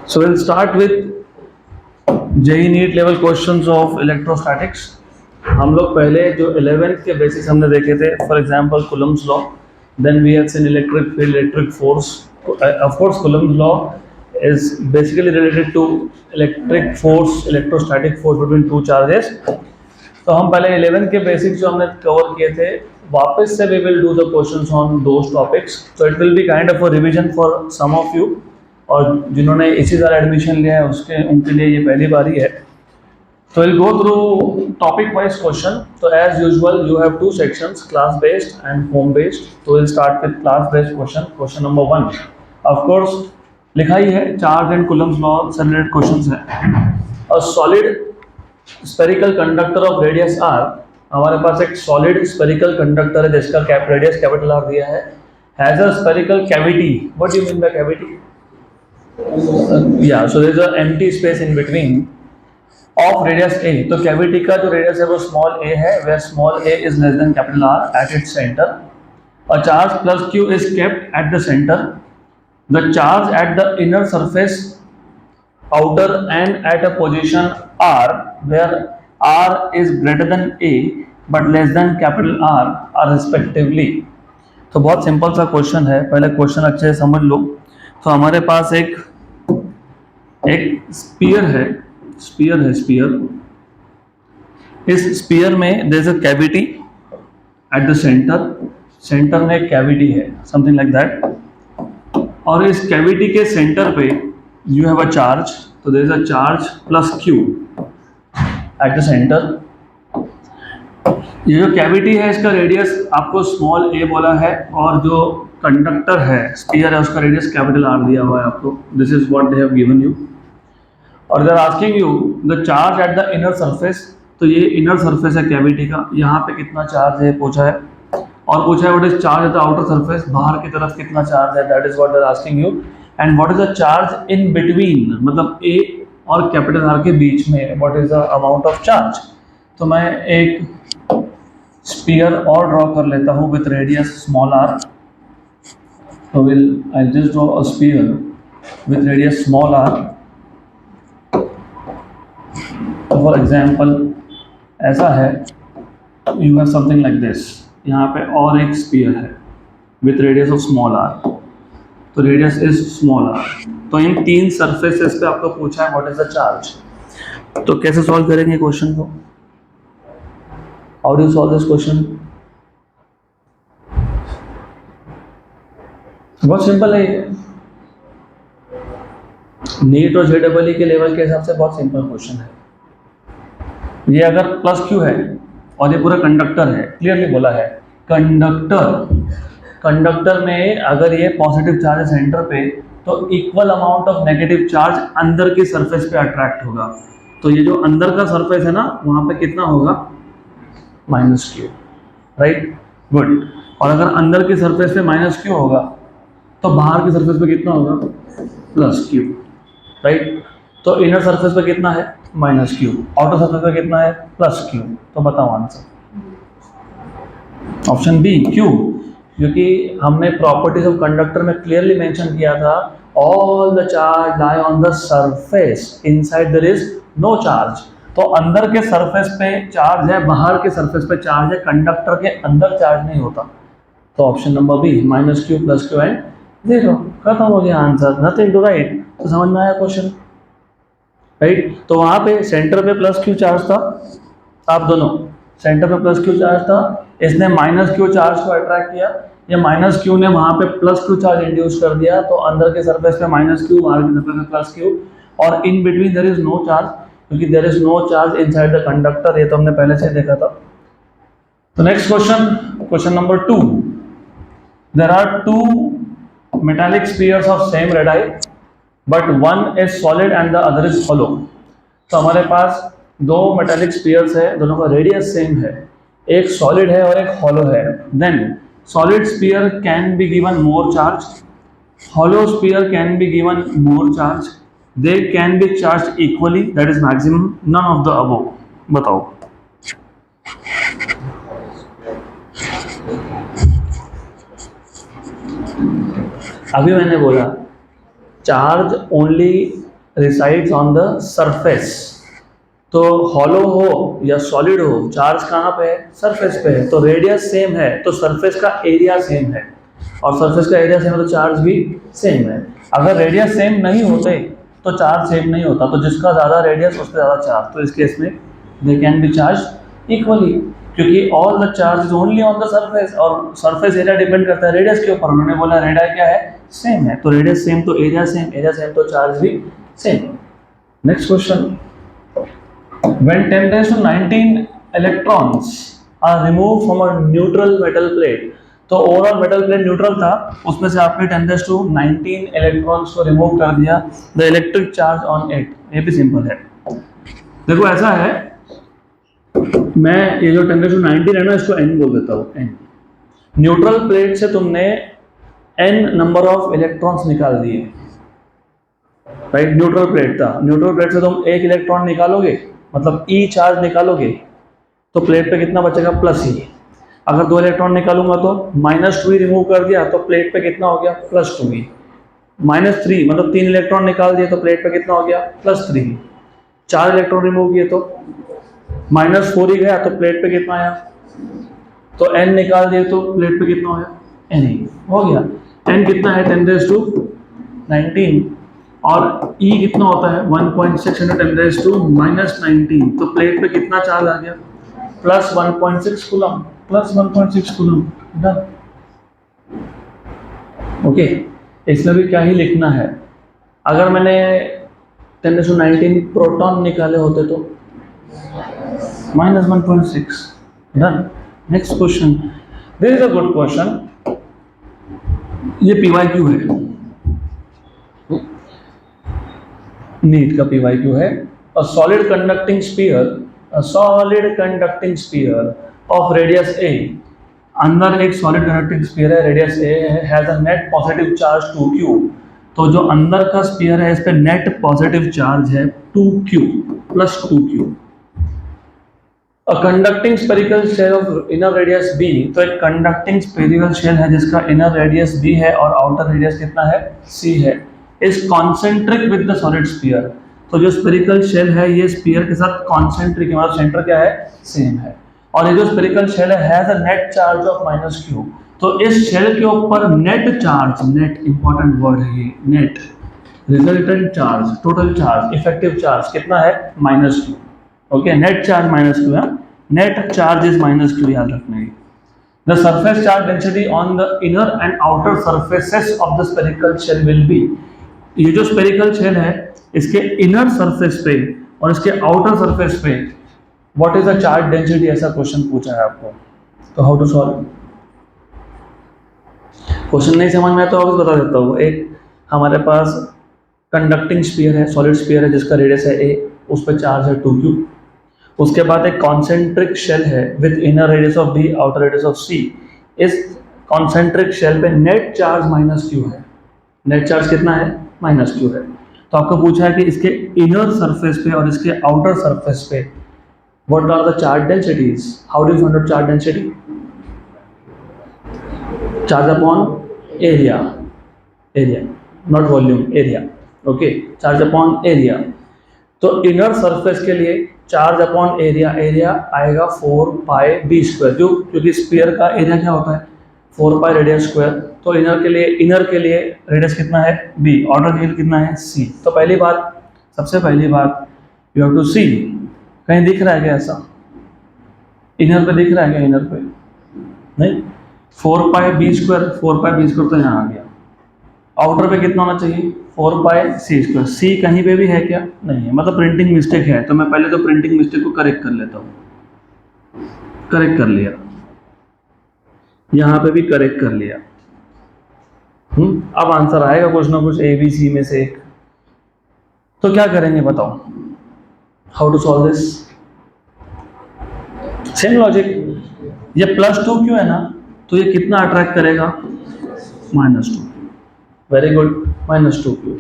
So we'll start with JEE NEET level questions of electrostatics. हम लोग पहले जो 11th के बेसिस हमने देखे थे, for example Coulomb's law, then we have seen electric field, electric force. Of course Coulomb's law is basically related to electric force, electrostatic force between two charges। तो हम पहले 11 के बेसिक्स जो हमने कवर किए थे, वापस से we will do the questions on those topics. So it will be kind of a revision for some of you, और जिन्होंने इसी साल एडमिशन लिया है उसके उनके लिए ये पहली बारी है। तो will go through topic wise question. तो as usual you have two sections, class based and home based. तो will start with class based question. Question number 1 of course लिखा ही है, चार्ज एंड कूलम्स लॉ से related questions है। A solid spherical conductor of radius R, हमारे पास एक solid spherical conductor है जिसका रेडियस कैपिटल आर दिया है, has a spherical cavity. What do you mean by cavity? Yeah, so there is an empty space in between of radius a। तो cavity का जो रेडियस है वो स्मॉल a है, where small a is less than capital R at its center। A charge plus q is kept at the center। The charge at the inner surface, outer and at a position R where R is greater than a but less than capital R are respectively। तो बहुत simple सा question है, पहले question अच्छे से समझ लो। तो हमारे पास एक स्पीयर है, स्पीयर। इस स्पीयर में there is a cavity at the centre में एक कैविटी है, समथिंग लाइक दैट। और इस कैविटी के सेंटर पे यू हैव अ चार्ज। तो there is a charge plus Q at the centre. ये जो कैविटी है इसका रेडियस आपको स्मॉल a बोला है, और जो कंडक्टर है स्पीयर है उसका रेडियस कैपिटल R दिया हुआ है आपको। This is what they have given you. और they are asking you the charge at the inner surface. तो ये इनर सरफेस है कैविटी का, यहाँ पे कितना चार्ज है पूछा है, और पूछा है what is charge at the outer surface, बाहर की तरफ कितना चार्ज है, that is what they are asking you. And what is the charge in between, मतलब a और कैपिटल R के बीच में, what is the amount of charge. तो मैं एक स्पीयर और ड्रॉ कर लेता हूँ विथ रेडियस स्मॉल r। तो I just draw a spear with radius small r। For example ऐसा है, you have something like this, यहाँ पे और एक स्पीयर है with radius of small r। तो रेडियस इज स्मॉल r। तो इन तीन सरफेसेस पे आपको पूछा है व्हाट इज द चार्ज। तो कैसे सॉल्व करेंगे क्वेश्चन को? How do you solve this question? बहुत सिंपल है ये, नीट और जेईई के लेवल के हिसाब से बहुत सिंपल क्वेश्चन है ये। अगर प्लस क्यू है और ये पूरा कंडक्टर है, क्लियरली बोला है कंडक्टर में अगर ये पॉजिटिव चार्ज है सेंटर पे, तो equal amount of negative charge अंदर की सरफेस पे अट्रैक्ट होगा। तो ये जो अंदर का सरफेस है ना, वहां पे कितना होगा? Minus Q, right, good. और अगर अंदर की सरफेस पे माइनस क्यू होगा तो बाहर की सरफेस पे कितना होगा? Plus Q, right. तो इनर सरफेस पे कितना है? Minus Q. आउटर सरफेस पे कितना है? Plus Q. तो बताओ आंसर। Option B, Q. क्योंकि हमने प्रॉपर्टीज ऑफ कंडक्टर में क्लियरली मेंशन किया था, all the charge lie on the surface, inside there is no charge. तो अंदर के सरफेस पे चार्ज है, बाहर के सरफेस पे चार्ज है, कंडक्टर के अंदर चार्ज नहीं होता। तो option number B, minus Q plus Q and zero. खत्म हो गया आंसर, नथिंग टू राइट। तो समझ में आया क्वेश्चन, राइट। तो वहां पे सेंटर पे प्लस क्यू चार्ज था, आप दोनों सेंटर पे प्लस क्यू चार्ज था, इसने माइनस क्यू चार्ज को अट्रैक्ट किया, ये माइनस क्यू ने वहां पे प्लस क्यू चार्ज इंड्यूस कर दिया। तो अंदर के सरफेस पे माइनस क्यू, बाहर के सरफेस पे प्लस क्यू, और in between there is no charge, क्योंकि there is no charge inside the conductor. ये तो हमने पहले से देखा था। तो next question, question number 2। There are two metallic spheres of same radii but one is solid and the other is hollow। तो हमारे पास दो मेटालिक स्पीयर्स है, दोनों का रेडियस सेम है, एक सॉलिड है और एक हॉलो है। Then solid sphere can be given more charge, hollow sphere can be given more charge, they can be charge equally, that is maximum, none of the above. बताओ। अभी मैंने बोला charge only resides on the surface. तो hollow हो या solid हो, charge कहाँ पे है? सरफेस पे है। तो रेडियस सेम है तो सरफेस का एरिया सेम है, और सरफेस का एरिया सेम है तो चार्ज भी सेम है। अगर रेडियस सेम नहीं होते तो चार्ज सेम नहीं होता, तो जिसका ज़्यादा रेडियस उसका ज़्यादा चार्ज। तो इस केस में they can be charge equally, क्योंकि all the charge is only on the surface, और सरफेस एरिया डिपेंड करता है रेडियस के ऊपर। उन्होंने बोला रेडियस क्या है? सेम है। तो रेडियस सेम तो एरिया सेम, एरिया सेम तो चार्ज भी same. Next question, when 10 raised to 19 electrons are removed from a neutral metal plate, तो ओवरऑल मेटल प्लेट न्यूट्रल था, उसमें से आपने 10 raised to 19 इलेक्ट्रॉन्स को रिमूव कर दिया, the electric charge on it. ये भी सिंपल है। देखो ऐसा है, मैं ये जो 10 raised to 19 है ना, इसको n बोल देता हूँ, n। न्यूट्रल प्लेट से तुमने n नंबर ऑफ इलेक्ट्रॉन्स निकाल दिए, राइट? न्यूट्रल प्लेट था, न्यूट्रल प्लेट से तुम एक इलेक्ट्रॉन निकालोगे, मतलब E चार्ज निकालोगे, तो प्लेट पे कितना बचेगा? Plus E। अगर 2 इलेक्ट्रॉन निकालूंगा तो -2E रिमूव कर दिया, तो प्लेट पे कितना हो गया? +2E। -3 मतलब 3 इलेक्ट्रॉन निकाल दिए तो प्लेट पे कितना हो गया? +3। 4 इलेक्ट्रॉन रिमूव किए तो -4E गया, तो प्लेट पे कितना आया? तो n निकाल दिए तो प्लेट पे कितना हो गया? Ne हो गया। n कितना है? 10 raised to 19, और E कितना होता है? 1.6 × 10 raised to -19, तो प्लेट पे कितना चार्ज आ गया? +1.6 कूलम, +1.6 कूलम। डन। ओके, इसमें भी क्या ही लिखना है। अगर मैंने 10 raised to 19 प्रोटॉन निकाले होते तो -1.6। Done. Next question, this is a good question. ये PYQ है, नीट का PYQ है। A solid conducting sphere of radius a, अंदर एक सॉलिड कंडक्टिंग स्फीयर है, रेडियस a है, has a net positive charge 2q। तो जो अंदर का स्फीयर है, इस पे नेट पॉजिटिव चार्ज है 2q + 2q। A conducting spherical shell of inner radius b, तो एक कंडक्टिंग स्फेरिकल शेल है जिसका इनर रेडियस b है और आउटर रेडियस कितना है? c है। Is concentric with the solid sphere, तो जो स्फेरिकल शेल है ये स्फीयर के साथ कॉन्सेंट्रिक है, मतलब सेंटर क्या है? सेम है। और ये जो स्फेरिकल शेल है has a net charge of -q, तो इस शेल के ऊपर net charge, net important word है ये, net resultant charge, total charge, effective charge कितना है? -q। Okay, net charge -q है, नेट चार्ज इज -q, याद रखना है। The surface charge density on the inner and outer surfaces of the spherical shell will be, ये जो spherical shell है इसके इनर सरफेस पे और इसके आउटर सरफेस पे what is the charge density, ऐसा क्वेश्चन पूछा है आपको। तो हाउ टू सॉल्व? क्वेश्चन नहीं समझ में तो और बता देता हूँ। एक हमारे पास कंडक्टिंग स्फीयर है, सॉलिड स्फीयर है जिसका रेडियस है a, उस पर चार्ज है 2q। उसके बाद एक कॉन्सेंट्रिक शेल है with inner radius of b, outer radius of c। इस कॉन्सेंट्रिक शेल पे नेट चार्ज -q है, नेट चार्ज कितना है? -q है। तो आपको पूछा है कि इसके इनर सरफेस पे और इसके आउटर सरफेस पे what are the charge densities. How do you find out charge density? Charge upon area, area not volume, area. Okay, charge upon area. तो इनर सरफेस के लिए चार्ज अपॉन एरिया, एरिया आएगा 4πb², क्योंकि sphere का area क्या होता है? 4π radius square. तो इनर के लिए रेडियस कितना है? b, आउटर के लिए कितना है? c। तो पहली बात, सबसे पहली बात, यू हैव टू सी, कहीं दिख रहा है क्या ऐसा? इनर पे दिख रहा है क्या? इनर पे नहीं। 4πb², 4πb² तो यहाँ आ गया। आउटर पे कितना होना चाहिए? 4πc²। c कहीं पे भी है क्या? नहीं है, मतलब प्रिंटिंग मिस्टेक है। तो मैं पहले तो प्रिंटिंग मिस्टेक को करेक्ट कर लेता हूँ। करेक्ट कर लिया, यहाँ पे भी करेक्ट कर लिया। अब आंसर आएगा कुछ ना कुछ ए बी सी में से एक। तो क्या करेंगे बताओ? How to solve this? Same logic, ये +2q है ना, तो ये कितना अट्रैक्ट करेगा? -2। Very good, -2q।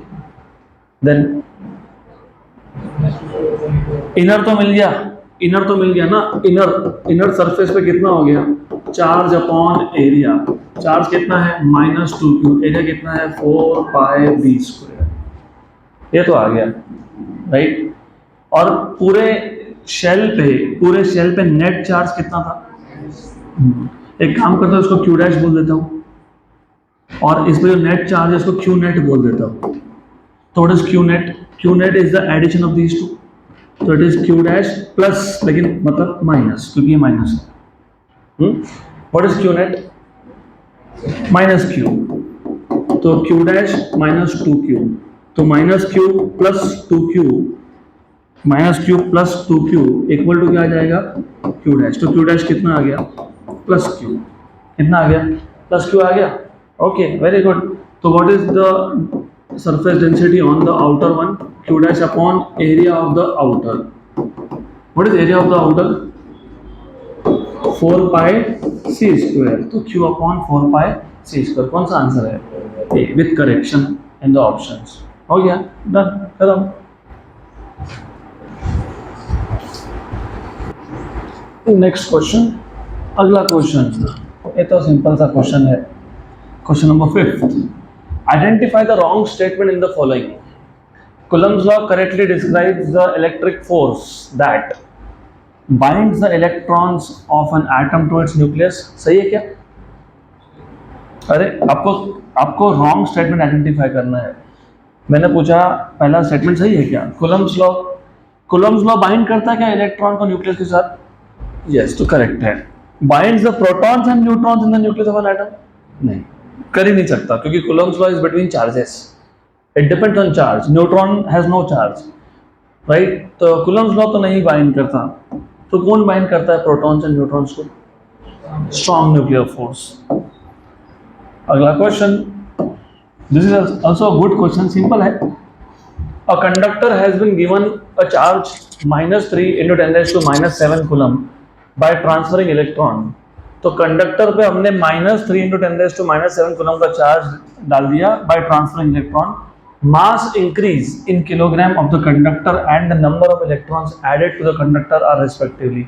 Then inner तो मिल गया ना। इनर सरफेस पे कितना हो गया? चार्ज अपॉन एरिया, चार्ज कितना है? -2q, एरिया कितना है? 4πb²। ये तो आ गया, राइट। और पूरे शेल पे नेट चार्ज कितना था? एक काम करता हूँ, इसको क्यू डैश बोल देता हूँ, और इस पे जो नेट चार्ज है इसको क्यू नेट बोल देता हूँ। तो what is Q net? Q net is the addition of these two, तो it is Q dash plus, लेकिन मतलब माइनस, क्योंकि ये माइनस है। What is Q net? Minus Q, तो Q dash minus two Q, तो minus Q plus two Q, minus Q plus two Q equal to क्या आ जाएगा? Q dash. तो क्यू डैश कितना आ गया? Plus Q. कितना आ गया? प्लस क्यू आ गया। Okay, very good. तो what is the surface density on the outer one? Q dash upon area of the outer. What is area of the outer? 4 pi C square, तो Q upon 4 pi C square. कौन सा answer है? A, with correction in the options. हो गया, done, खत्म। Next question, अगला question, ये तो सिंपल सा क्वेश्चन है। Question number 5, identify the wrong statement in the following. Coulomb's law correctly describes the electric force that binds the electrons of an atom to its nucleus। सही है क्या? अरे आपको रॉन्ग स्टेटमेंट आइडेंटिफाई करना है। मैंने पूछा पहला स्टेटमेंट सही है क्या? Coulomb's law बाइंड करता है क्या इलेक्ट्रॉन को न्यूक्लियस के साथ? यस, तो करेक्ट है। Binds the protons and neutrons in the nucleus of an atom? नहीं, कर ही नहीं सकता, क्योंकि Coulomb's law is between charges. It depends on charge. Neutron has no charge, right? तो Coulomb's law तो नहीं बाइंड करता, तो कौन बाइंड करता है प्रोटॉन्स एंड न्यूट्रॉन्स को? Strong nuclear force. अगला question, this is also a good question, simple है। A conductor has been given a charge -3 × 10⁻⁻7 coulomb by transferring electron। तो कंडक्टर पे हमने -3 × 10⁻⁻7 कूलम का चार्ज डाल दिया by transferring electron। Mass increase in kilogram of the conductor and the number of electrons added to the conductor are respectively।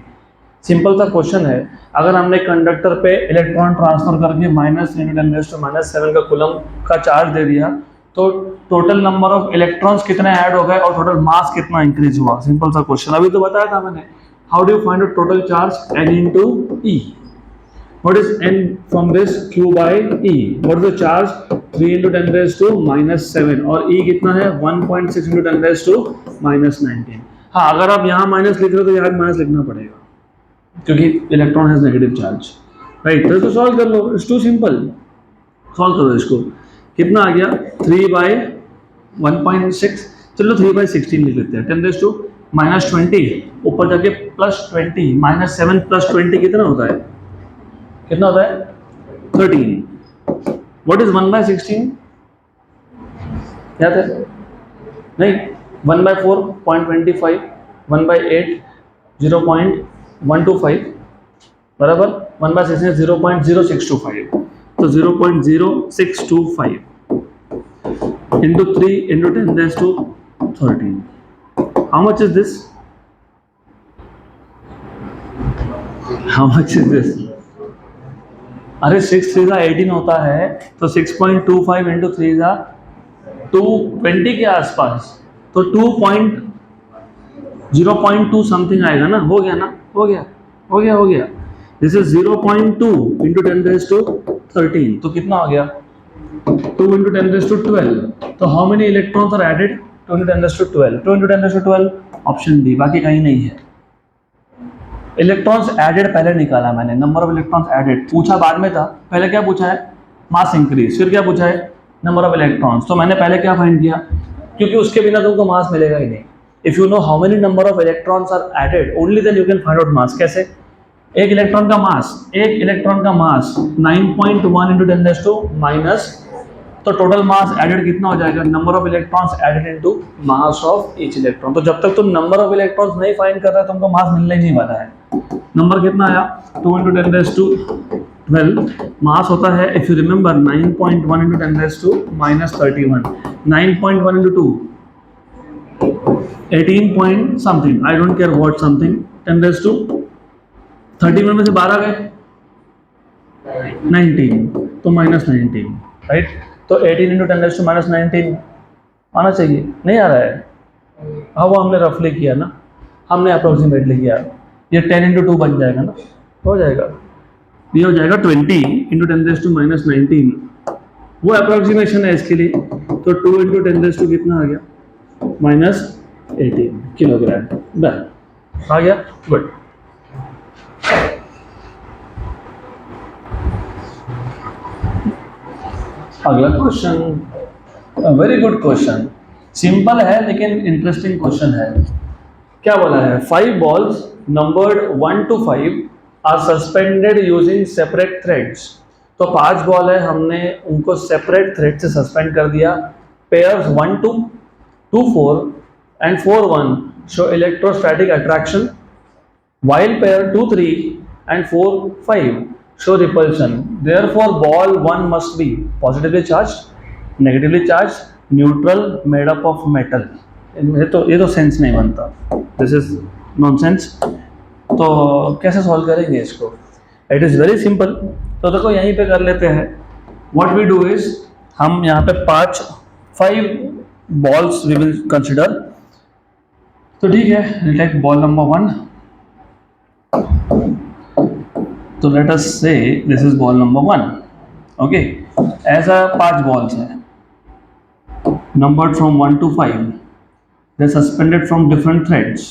Simple सा question है, अगर हमने कंडक्टर पे इलेक्ट्रॉन ट्रांसफर करके -3 × 10⁻⁷ का कूलम का चार्ज दे दिया, तो टोटल नंबर ऑफ इलेक्ट्रॉन्स कितने ऐड हो गए और टोटल मास कितना इंक्रीज हुआ। सिंपल सा क्वेश्चन, अभी तो बताया था मैंने। How do you find out total charge? n into E। What is n from this? Q by E। What is the charge? 3 × 10⁻⁻7 और E कितना है? 1.6 × 10⁻⁻19। हाँ, अगर आप यहाँ माइनस लिख रहे हो तो यहाँ माइनस लिखना पड़ेगा, क्योंकि electron has negative charge, right. तो इसको सॉल्व कर लो, इट्स टू सिंपल। सॉल्व करो इसको, कितना आ गया? 3/1.6, चलो 3/16 लिख लेते हैं। 10⁻⁻20 ऊपर जाके +20, -7 + 20 कितना होता है? कितना होता है? 13। What is 1/16? याद है? नहीं, 1/4 0.25, 1/8 0.125, बराबर 1/16 0.0625, तो 0.0625 into 3 into 10⁻13। How much is this? How much is this? अरे 6 3 18 होता है, तो 6.25 into 3 220 के आसपास, तो 0.2 समथिंग आएगा ना। हो गया ना? हो गया। दिस इज 0.2 into 10⁻13, तो कितना हो गया? 2 into 10⁻12। तो how many electrons are added? 2 into 10⁻12। 2 into 10⁻12 option D, बाकी कहीं नहीं है। इलेक्ट्रॉन्स एडेड पहले निकाला मैंने, नंबर ऑफ इलेक्ट्रॉन्स एडेड पूछा बाद में था। पहले क्या पूछा है? मास इंक्रीज, फिर क्या पूछा है? Number of electrons. तो मैंने पहले क्या फाइंड किया, क्योंकि उसके बिना तुमको मास मिलेगा ही नहीं। If you know how many number of electrons are added, only then you can find out mass. कैसे? एक इलेक्ट्रॉन का मास 9.1 into 10⁻⁻, तो टोटल मास एडेड कितना हो जाएगा? Number of electrons added into mass of each electron. तो जब तक तुम नंबर ऑफ इलेक्ट्रॉन्स नहीं फाइंड कर रहे तुमको मास मिलने ही नहीं वाला है। नंबर कितना आया? 2 into 10⁻12। मास होता है, if you remember, 9.1 into 10⁻⁻31। 9.1 into 2 18 point something, I don't care what something, 10⁻31 में से 12 गए, 19, तो -19, राइट। तो 18 into 10⁻⁻19 आना चाहिए, नहीं आ रहा है। हाँ वो हमने रफली किया ना, हमने अप्रोक्सीमेटली किया। ये 10 × 2 बन जाएगा ना, हो जाएगा। ये हो जाएगा 20 × 10⁻19, वो अप्रोक्सीमेशन है इसके लिए। तो 2 × 10 कितना आ गया, -18 किलोग्राम। डन, आ गया, गुड। अगला question, very good question, simple है लेकिन इंटरेस्टिंग क्वेश्चन है। क्या बोला है, 5 balls numbered 1 to 5 are suspended using separate threads. तो 5 बॉल है, हमने उनको सेपरेट थ्रेड से सस्पेंड कर दिया। Pairs 1 2, 2 4 and 4 1 show electrostatic attraction, while pair 2 3 and 4 5 show repulsion. Therefore ball 1 must be positively charged, negatively charged, neutral, made up of metal. ये तो sense नहीं बनता, दिस इज नॉनसेंस। तो कैसे सॉल्व करेंगे इसको, इट इज़ वेरी सिंपल। तो देखो यहीं पे कर लेते हैं। व्हाट वी डू इज, हम यहाँ पे 5 बॉल्स वी विल कंसिडर। तो ठीक है, टेक बॉल नंबर 1। तो लेट अस से this is ball number 1, okay. ऐसा 5 बॉल्स हैं, numbered from 1 to 5, they are suspended from different threads.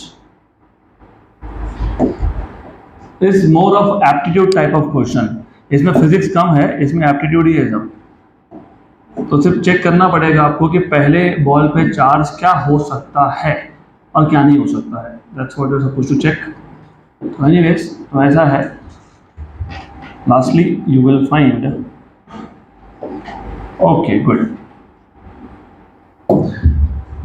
This is more of aptitude type of question. इसमें physics कम है, इसमें एप्टीट्यूड ही है सब। तो सिर्फ चेक करना पड़ेगा आपको कि पहले बॉल पे चार्ज क्या हो सकता है और क्या नहीं हो सकता है। That's what you're supposed to check. तो anyways, तो ऐसा है। Lastly, you will find. Okay, good.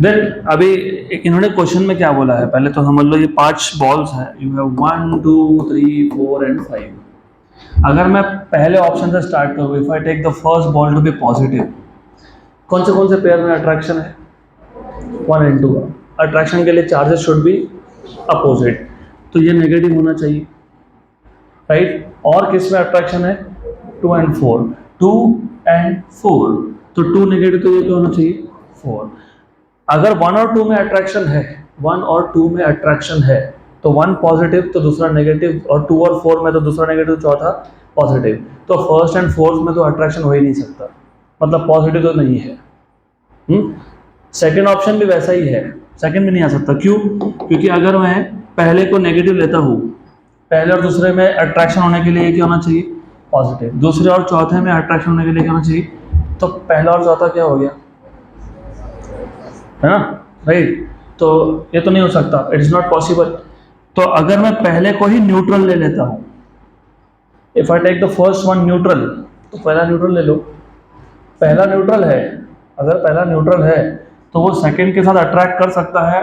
Then अभी इन्होंने क्वेश्चन में क्या बोला है, पहले तो समझ लो ये 5 बॉल्स हैं, यू हैव 1 2 3 4 and 5। अगर मैं पहले ऑप्शन से स्टार्ट करूँ, if I take the first ball to be positive, कौन से पेयर में अट्रैक्शन है, 1 and 2। अट्रैक्शन के लिए चार्जेस शुड बी अपोजिट, तो ये नेगेटिव होना चाहिए, राइट। और किस में अट्रैक्शन है, 2 and 4, 2 and 4, तो 2 नेगेटिव, तो ये क्या होना चाहिए, 4। अगर 1 और 2 में अट्रैक्शन है, 1 और 2 में अट्रैक्शन है, तो 1 पॉजिटिव तो दूसरा नेगेटिव, और 2 और 4 में तो दूसरा नेगेटिव चौथा पॉजिटिव। तो फर्स्ट एंड फोर्थ में तो अट्रैक्शन हो ही नहीं सकता, मतलब पॉजिटिव तो नहीं है। सेकेंड ऑप्शन भी वैसा ही है, सेकेंड भी नहीं आ सकता। क्यों, क्योंकि अगर मैं पहले को नेगेटिव लेता हूँ, पहले और दूसरे में अट्रैक्शन होने के लिए क्या होना चाहिए, पॉजिटिव। दूसरे और चौथे में अट्रैक्शन होने के लिए क्या होना चाहिए, तो पहला और चौथा क्या हो गया, है ना, राइट। तो ये तो नहीं हो सकता, इट इज नॉट पॉसिबल। तो अगर मैं पहले को ही न्यूट्रल ले लेता हूँ, if I take the first one neutral, तो पहला न्यूट्रल ले लो, पहला न्यूट्रल है, अगर पहला न्यूट्रल है तो वो सेकंड के साथ अट्रैक्ट कर सकता है,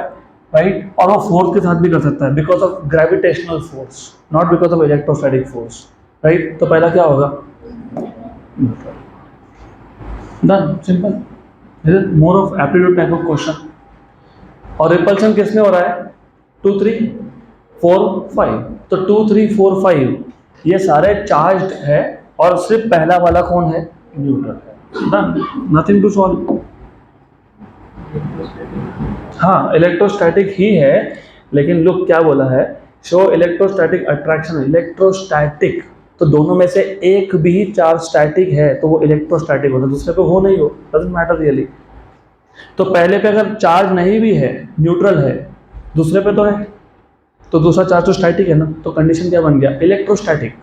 राइट, और वो फोर्थ के साथ भी कर सकता है, because of gravitational force, not because of electrostatic force, right. तो पहला क्या होगा, done, simple. More of aptitude type of question. और रिपल्शन किसमें हो रहा है, 2 3 4 5, तो 2 3 4 5 ये सारे चार्ज्ड है, और सिर्फ पहला वाला कौन है, न्यूट्रल है। Done, nothing to solve. हाँ इलेक्ट्रोस्टैटिक ही है, लेकिन लुक क्या बोला है, शो इलेक्ट्रोस्टैटिक अट्रैक्शन, इलेक्ट्रोस्टैटिक, तो दोनों में से एक भी चार्ज स्टैटिक है तो वो इलेक्ट्रोस्टैटिक होता है, दूसरे पे हो नहीं हो, डजंट मैटर रियली। तो पहले पे अगर चार्ज नहीं भी है, न्यूट्रल है, दूसरे पे तो है, तो दूसरा चार्ज तो स्टैटिक है ना, तो कंडीशन क्या बन गया, electrostatic.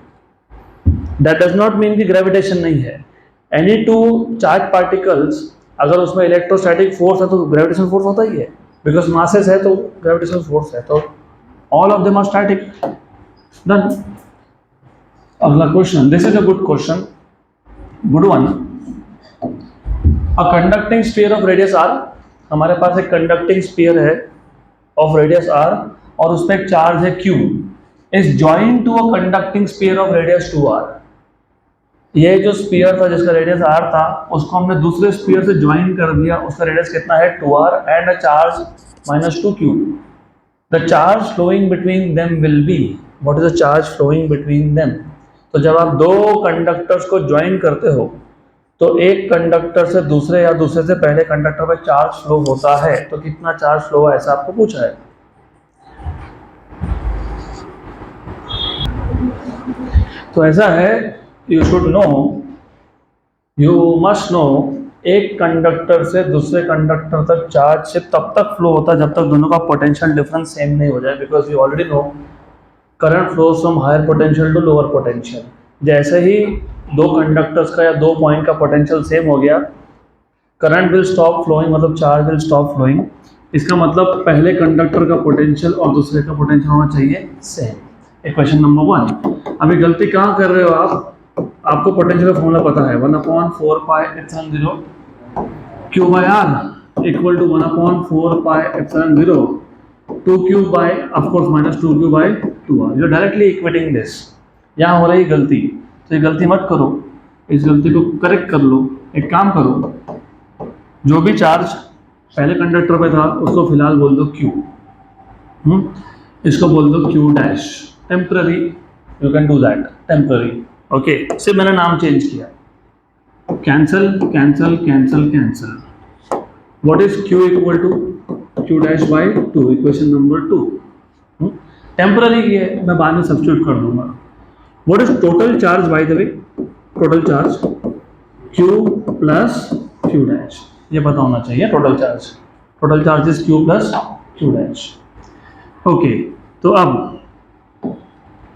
That does not mean कि ग्रेविटेशन नहीं है। एनी टू चार्ज पार्टिकल्स, अगर उसमें इलेक्ट्रोस्टैटिक फोर्स है तो ग्रेविटेशन फोर्स होता ही है, बिकॉज मासेस है तो ग्रेविटेशनल फोर्स है, तो all of them are static. Done. अगला question, this is a good question, good one. A conducting sphere of radius R, हमारे पास एक कंडक्टिंग स्फीयर है ऑफ रेडियस आर, और उस पर एक चार्ज है Q, is joined to a conducting sphere of radius 2r। ये जो स्फीयर था जिसका रेडियस r था, उसको हमने दूसरे स्फीयर से ज्वाइन कर दिया, उसका रेडियस कितना है, 2r, and a charge -2q। The charge flowing between them will be, what is the charge flowing between them. तो जब आप दो कंडक्टर्स को ज्वाइन करते हो, तो एक कंडक्टर से दूसरे या दूसरे से पहले कंडक्टर पे चार्ज फ्लो होता है, तो कितना चार्ज फ्लो है ऐसा आपको पूछा है। तो ऐसा है, you should no, you must know, एक कंडक्टर से दूसरे कंडक्टर तक चार्ज सिर्फ तब तक फ्लो होता है जब तक दोनों का पोटेंशियल डिफरेंस सेम नहीं हो जाए, because you already know current flows from higher potential to lower potential. जैसे ही दो कंडक्टर्स का या दो पॉइंट का पोटेंशियल सेम हो गया, करंट विल स्टॉप फ्लोइंग, मतलब चार्ज विल स्टॉप फ्लोइंग। इसका मतलब पहले कंडक्टर का पोटेंशियल और दूसरे का पोटेंशियल होना चाहिए सेम। Equation number 1। अभी गलती कहाँ कर रहे हो आप, आपको पोटेंशियल का फॉर्मूला पता है, 1/4 pi epsilon 0 Q by R equal to 1/4 pi epsilon 0 2 Q by of course minus 2 Q by 2r। You are directly equating this. यहाँ हो रही गलती, तो ये गलती मत करो, इस गलती को करेक्ट कर लो। एक काम करो, जो भी चार्ज पहले कंडक्टर पे था उसको फिलहाल बोल दो Q, इसको बोल दो Q dash, temporary, you can do that, temporary. Okay, सिर्फ मैंने नाम चेंज किया, cancel cancel cancel cancel. What is Q equal to Q dash by 2, equation number 2। Temporary की है, मैं बाद में सब्स्टिट्यूट कर दूंगा। What is total charge by the way, total charge Q plus Q dash, ये पता होना चाहिए total charge. Total charge is Q plus Q dash. Okay, तो अब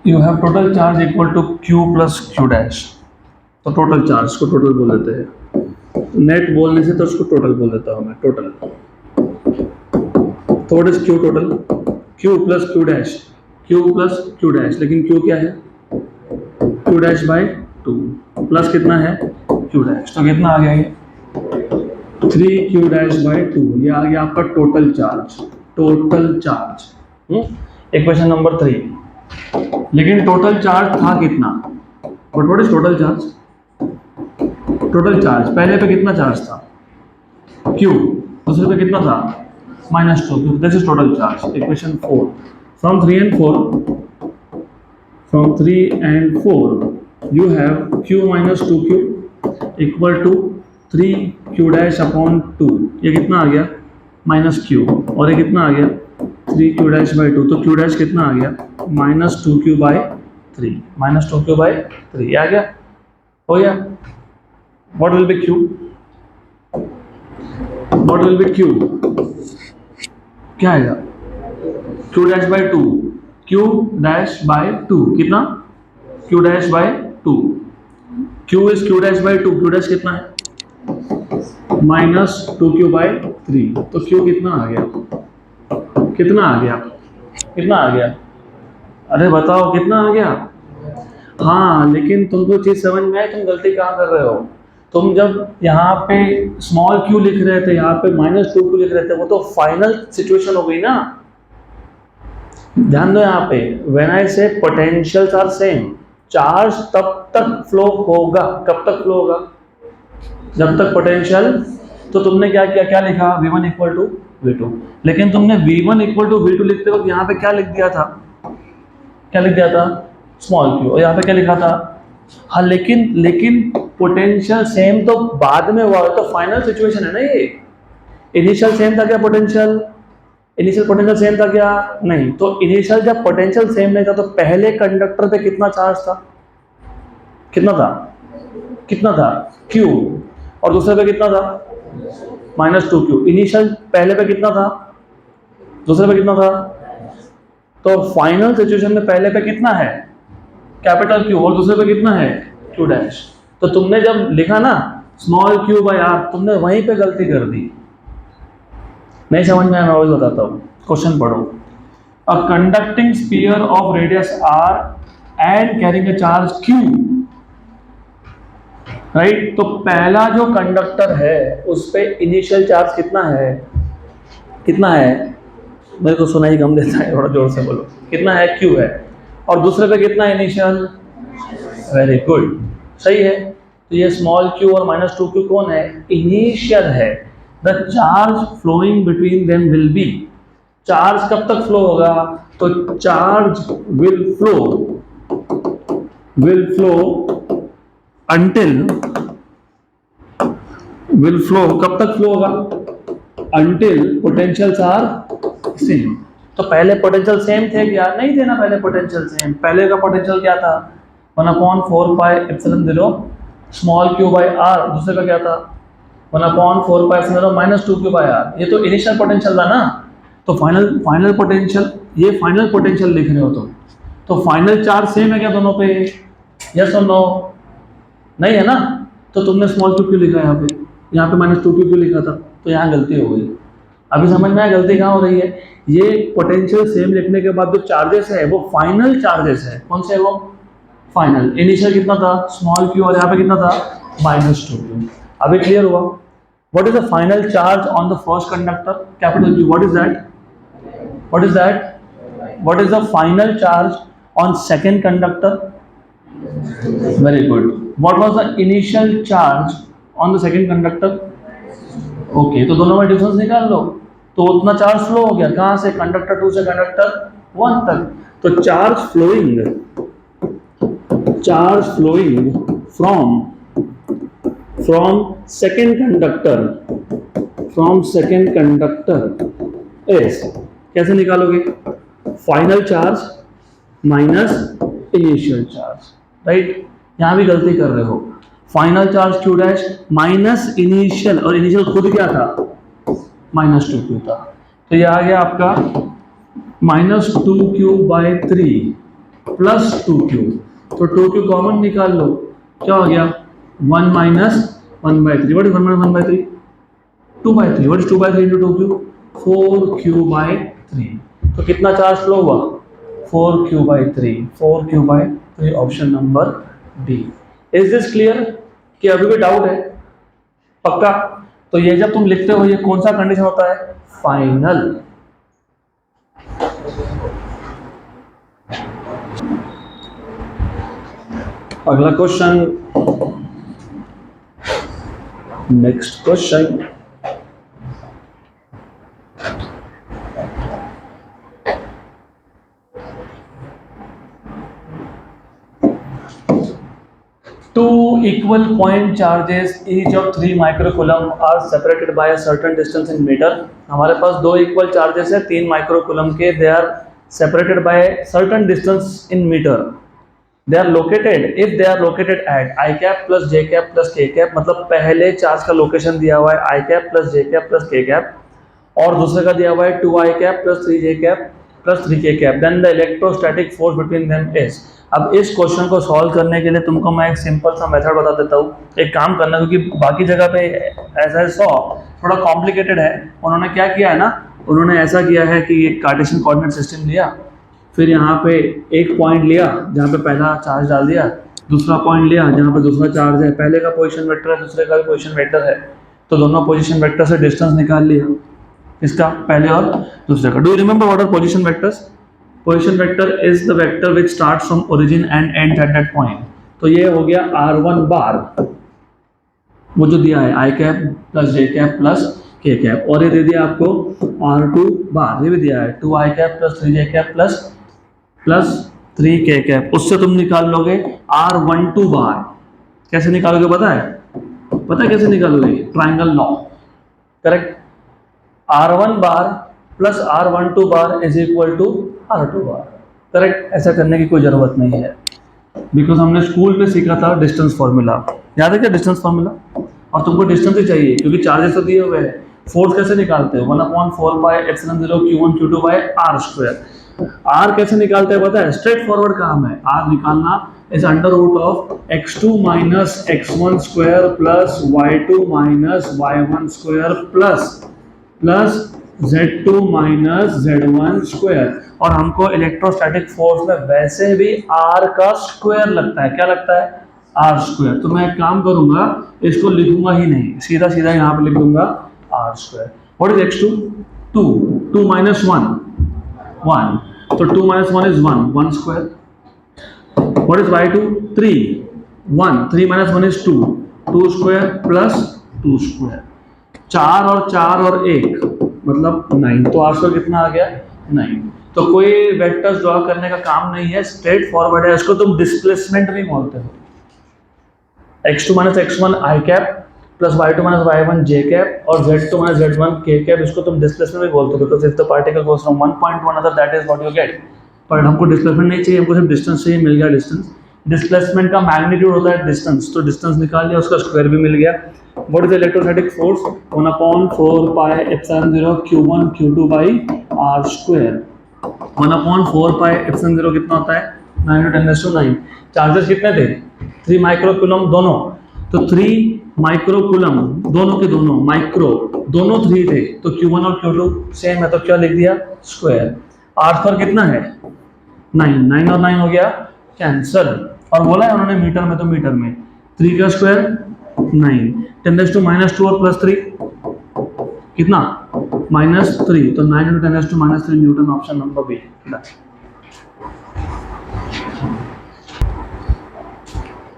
you have total charge equal to Q plus Q dash. तो total charge को total बोल देते हैं, नेट बोलने से तो उसको टोटल बोल देता हूँ मैं, टोटल। तो what is Q total, Q plus Q dash, Q plus Q dash, लेकिन Q क्या है, Q डैश बाई 2 प्लस कितना है Q डैश, तो कितना आ गया ये 3Q डैश बाई 2, ये आ गया आपका total charge, total charge. Equation number 3। लेकिन टोटल चार्ज था कितना, but what is total charge, total charge पहले पे कितना चार्ज था Q, दूसरे पे कितना था -2, this is total charge. Equation 4। From 3 and 4 you have Q minus 2Q equal to 3Q dash upon 2, ये कितना आ गया -Q, और ये कितना आ गया 3Q डैश बाई 2, तो Q डैश कितना आ गया -2Q बाई 3, -2Q बाई 3, आ गया, हो गया। What will be Q? What will be Q? क्या आएगा Q dash by 2, Q dash by 2 कितना Q dash by 2, Q is Q dash by 2, Q dash कितना है -2Q बाई 3, तो Q कितना आ गया, कितना आ गया, कितना आ गया, अरे बताओ कितना आ गया। हाँ, लेकिन तुमको चीज समझ में आई, तुम गलती कहाँ कर रहे हो। तुम जब यहाँ पे स्मॉल q लिख रहे थे, यहाँ पे -2Q लिख रहे थे, वो तो फाइनल सिचुएशन हो गई ना। ध्यान दो यहाँ पे, व्हेन आई से पोटेंशियल्स आर सेम, चार्ज तब तक फ्लो होगा, कब तक फ्लो होगा, जब तक पोटेंशियल। तो तुमने क्या किया, क्या लिखा V1 इक्वल टू V2, लेकिन तुमने V1 इक्वल टू V2 लिखते वक्त यहाँ पे क्या लिख दिया था, क्या लिख दिया था स्मॉल q, और यहाँ पे क्या लिखा था, हाँ लेकिन पोटेंशियल सेम तो बाद में हुआ, तो फाइनल सिचुएशन है ना ये। इनिशियल सेम था क्या पोटेंशियल, इनिशियल पोटेंशियल सेम था क्या, नहीं। तो इनिशियल जब पोटेंशियल सेम नहीं था तो पहले कंडक्टर पे कितना चार्ज था, कितना था, कितना था Q, और दूसरे पे कितना था -2Q। इनिशियल पहले पे कितना था, दूसरे पे कितना था, तो फाइनल सिचुएशन में पहले पे कितना है कैपिटल Q, और दूसरे पे कितना है Q डैश। तो तुमने जब लिखा ना स्मॉल q बाई r, तुमने वहीं पे गलती कर दी। नहीं समझ में आया, मैं वही बताता हूँ, क्वेश्चन पढ़ो। अ conducting sphere of radius r and carrying a charge q, right. तो पहला जो कंडक्टर है उस पे इनिशियल चार्ज कितना है, कितना है, मेरे को सुनाई कम देता है, थोड़ा जोर से बोलो, कितना है q है, और दूसरे पे कितना इनिशियल, वेरी गुड, सही है। तो ये स्मॉल q और -2Q कौन है, इनिशियल है। The charge flowing between them will be, charge कब तक फ्लो होगा, तो charge will flow until will flow, कब तक फ्लो होगा? Until potentials are same. तो पहले पोटेंशियल सेम थे क्या? नहीं थे ना पहले पोटेंशियल सेम। पहले का पोटेंशियल क्या था? 1/4πε0 स्मॉल क्यू बाई आर। दूसरे का क्या था? 1/4πε0 -2q/r। ये तो इनिशियल पोटेंशियल था ना। तो फाइनल पोटेंशियल, ये फाइनल पोटेंशियल लिख रहे हो तुम, तो फाइनल चार्ज सेम है क्या दोनों पे? यस और नो? नहीं है ना। तो तुमने स्मॉल क्यू क्यों लिखा यहाँ पे -2q क्यों लिखा था? तो यहाँ गलती हो गई। अभी समझ में आया गलती कहाँ हो रही है? ये पोटेंशियल सेम लिखने के बाद जो चार्जेस है वो फाइनल चार्जेस है। कौन से है वो? फाइनल। इनिशियल कितना था? स्मॉल क्यू, और यहाँ पे कितना था? -2q। अभी क्लियर हुआ? What is the final charge on the first conductor? Capital Q। What is that? What is that? What is the final charge on second conductor? Very good. What was the initial charge on the second conductor? Okay, तो दोनों में difference निकाल लो। तो उतना charge flow हो गया कहाँ से? कंडक्टर 2 से कंडक्टर 1 तक। तो चार्ज फ्लोइंग from second conductor is, कैसे निकालोगे? Final charge minus initial charge, right? यहां भी गलती कर रहे हो। Final charge Q dash minus initial, और इनिशियल खुद क्या था? -2q था। तो ये आ गया आपका -2q/3 प्लस 2q। तो 2q कॉमन निकाल लो, क्या हो गया? 1 - 1/3। What is 1 - 1/3? 2/3। What is 2/3 into 2q? 4q/3। तो कितना चार्ज फ्लो हुआ? 4q/3। 4q/3 option number D. Is this clear? कि अभी भी डाउट है? पक्का? तो ये जब तुम लिखते हो, ये कौन सा कंडीशन होता है? फाइनल। अगला question, next question. Two equal point charges each of 3 microcoulomb are separated by a certain distance in meter। हमारे पास दो इक्वल चार्जेस है 3 माइक्रोकूलम के। They are separated by a certain distance in meter। They are located, if they are located at I cap plus J cap plus K cap, मतलब पहले charge का location दिया हुआ है I cap plus J cap plus K cap, और दूसरे का दिया हुआ है 2I cap plus 3J cap plus 3K cap। Then the electrostatic force between them is। अब इस क्वेश्चन को सॉल्व करने के लिए तुमको मैं एक सिंपल सा मेथड बता देता हूँ। एक काम करना, क्योंकि बाकी जगह पे ऐसा है, थोड़ा कॉम्प्लिकेटेड है। उन्होंने क्या किया है ना, उन्होंने ऐसा किया है कि एक कार्टेशियन कोऑर्डिनेट सिस्टम लिया, फिर यहाँ पे एक पॉइंट लिया जहाँ पे पहला चार्ज डाल दिया, दूसरा पॉइंट लिया जहाँ पे दूसरा चार्ज है, पहले का पोजीशन वेक्टर है, दूसरे का भी पोजीशन वेक्टर है, तो दोनों पोजीशन वेक्टर से डिस्टेंस निकाल लिया, इसका पहले और दूसरे का। Do you remember what are position vectors? Position vector is the vector which starts from origin and end at that point. तो ये हो गया r1 बार, वो जो दिया है i cap plus j cap plus k cap, और ये दे दिया आपको r2 बार, ये भी दिया है 2i cap plus 3j cap plus 3k cap. उससे तुम निकाल लोगे r12 बार। कैसे निकालोगे पता है? कैसे निकालोगे? Triangle law, correct? r1 bar plus r12 bar is equal to r2 bar, correct? ऐसा करने की कोई जरूरत नहीं है, बिकॉज हमने स्कूल में सीखा था डिस्टेंस फॉर्मूला। याद है क्या डिस्टेंस फॉर्मूला? और तुमको डिस्टेंस ही चाहिए क्योंकि चार्जेस तो दिए हुए हैं। फोर्स कैसे निकालते हो? 1/4πε0 q1 q2 bye r²। r कैसे निकालते हैं पता है? स्ट्रेट फॉरवर्ड काम है। r निकालना is under root of x2 minus x1 square plus y2 minus y1 square plus z2 minus z1 square. और हमको इलेक्ट्रोस्टैटिक फोर्स में वैसे भी r का स्क्वायर लगता है। क्या लगता है? r square. तो मैं एक काम करूंगा, इसको लिखूंगा ही नहीं, सीधा सीधा यहाँ पे लिख दूंगा r square. What is x2? 2 minus 1 1, तो 2 minus 1 is 1 square. What is y2? 3 minus 1 is 2 square plus 2 square. 4 और 1 मतलब 9, तो r स्क्वायर कितना आ गया? 9। तो कोई वेक्टर्स ड्रॉ करने का काम नहीं है, स्ट्रेट फॉरवर्ड है। इसको तुम डिस्प्लेसमेंट भी बोलते हो। x2 minus x1 i cap plus y2 minus y1 j cap और z2 minus z1 k cap, इसको तुम डिस्प्लेसमेंट भी बोलते हो because if the particle goes from one point two another that is what you get. पर हमको displacement नहीं चाहिए, हमको सिर्फ डिस्टेंस चाहिए, मिल गया डिस्टेंस। डिस्प्लेसमेंट का मैग्नीट्यूड होता है डिस्टेंस, तो डिस्टेंस निकाल लिया, उसका स्क्वायर भी मिल गया। What is electrostatic force? 1/4 pi epsilon 0 q1 q2 by r square. 1/4 pi epsilon 0 कितना होता है? 9×10⁹। चार्जेस कितने थे? 3 माइक्रोकूलम दोनों, तो 3 माइक्रोकूलम दोनों के दोनों, माइक्रो दोनों 3 थे, तो Q1 और Q2 सेम है, तो क्या लिख दिया? स्क्वायर। R स्क्वायर कितना है? 9, 9 और 9 हो गया कैंसल, और बोला है उन्होंने मीटर में, तो मीटर में 3 का स्क्वायर 9, 10⁻² और प्लस 3 कितना? -3, तो 9×10⁻³ newton, option number B.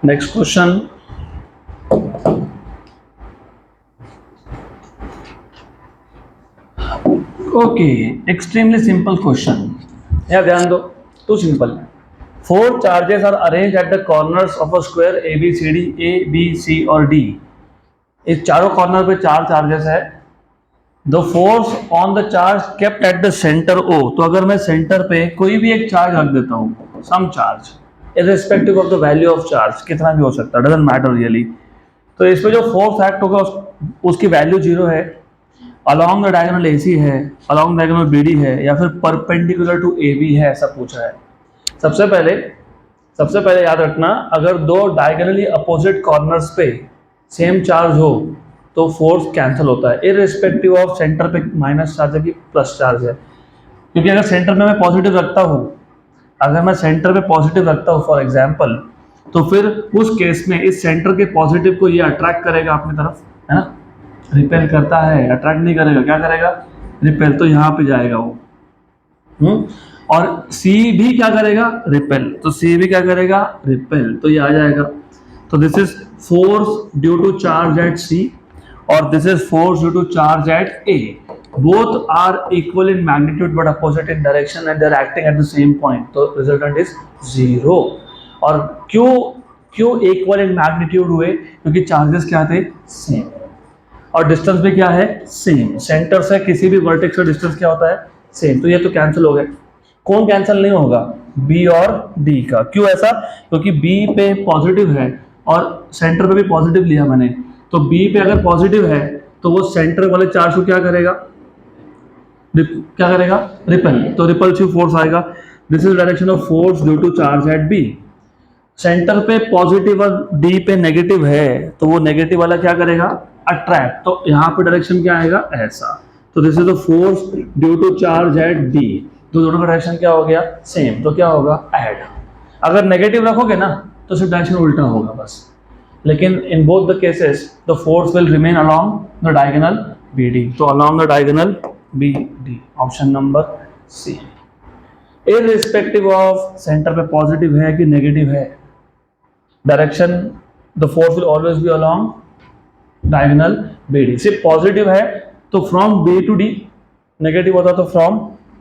Next question, okay, extremely simple question, या ध्यान दो, too simple. 4 charges are arrange at the corners of a square ABCD, A B C और D। इस चारों कॉर्नर पे 4 चार्जेस है। The force on the charge kept at the centre O, तो अगर मैं सेंटर पे कोई भी एक चार्ज रख देता हूँ, some charge irrespective of the value of charge, कितना भी हो सकता है, डजंट मैटर रियली, तो इस पे जो फोर्स एक्ट होगा उसकी वैल्यू 0 है, अलॉन्ग द डायगोनल AC है, अलॉन्ग डायगोनल BD है, या फिर परपेंडिकुलर टू AB है, ऐसा पूछा है। सबसे पहले याद रखना, अगर दो डायगोनली अपोजिट कॉर्नर्स पे सेम चार्ज हो तो फोर्स कैंसिल होता है, इररिस्पेक्टिव ऑफ सेंटर पे माइनस चार्ज है कि प्लस चार्ज है। क्योंकि अगर सेंटर में मैं पॉजिटिव रखता हूँ, फॉर एग्जाम्पल, तो फिर उस केस में इस सेंटर के पॉजिटिव को ये अट्रैक्ट करेगा अपनी तरफ, है ना, रिपेल करता है, अट्रैक्ट नहीं करेगा, क्या करेगा? रिपेल, तो यहाँ पे जाएगा वो। और C भी क्या करेगा? रिपेल, तो C भी क्या करेगा? रिपेल, तो ये आ जाएगा। तो this is force due to charge at C और this is force due to charge at A। Both are equal in magnitude but opposite in direction and they are acting at the same point, तो resultant is 0। और क्यों equal in magnitude हुए? क्योंकि charges क्या थे? Same, और distance भी क्या है? सेम। सेंटर से किसी भी वर्टेक्स का डिस्टेंस क्या होता है? सेम, तो ये तो कैंसिल हो गए। कौन कैंसिल नहीं होगा? B और D का। क्यों ऐसा? क्योंकि B पे पॉजिटिव है और सेंटर पे भी पॉजिटिव लिया मैंने, तो B पे अगर पॉजिटिव है तो वो सेंटर वाले चार्ज को क्या करेगा? रिपेल, तो रिपल्सिव फोर्स आएगा। This is direction of force due to charge at B। Centre पे पॉजिटिव और D पे नेगेटिव है, तो वो नेगेटिव वाला क्या करेगा? अट्रैक्ट, तो यहाँ पे डायरेक्शन क्या आएगा? ऐसा। तो this is the force due to charge at D, तो दोनों का डायरेक्शन क्या हो गया? सेम, तो क्या होगा? ऐड। अगर नेगेटिव रखोगे ना तो सिर्फ डायरेक्शन उल्टा होगा बस, लेकिन in both the cases the force will remain along the diagonal BD, तो along the diagonal BD, option number C। Irrespective of centre पे पॉजिटिव है कि नेगेटिव है, direction the force will always be along diagonal BD। सिर्फ positive है तो from B to D, negative होता तो फ्रॉम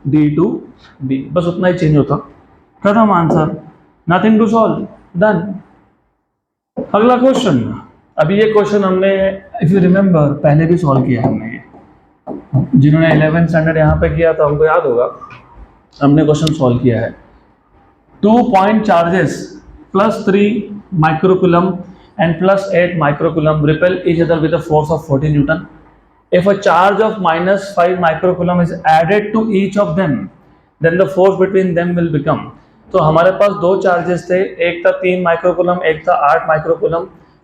D टू B, बस उतना ही चेंज होता। खत्म answer, nothing to solve, done. अगला क्वेश्चन, अभी ये क्वेश्चन हमने, इफ यू रिमेंबर, पहले भी सॉल्व किया हमने ये, जिन्होंने 11th स्टैंडर्ड यहाँ पे किया था उनको याद होगा, हमने क्वेश्चन सॉल्व किया है। 2 point charges +3 microcoulomb and +8 microcoulomb repel each other with a force of 40 Newton. If a charge of -5 microcoulomb is added to each of them, then the force between them will become। तो हमारे पास दो charges थे, एक था 3 microcoulomb, एक था 8 microcoulomb,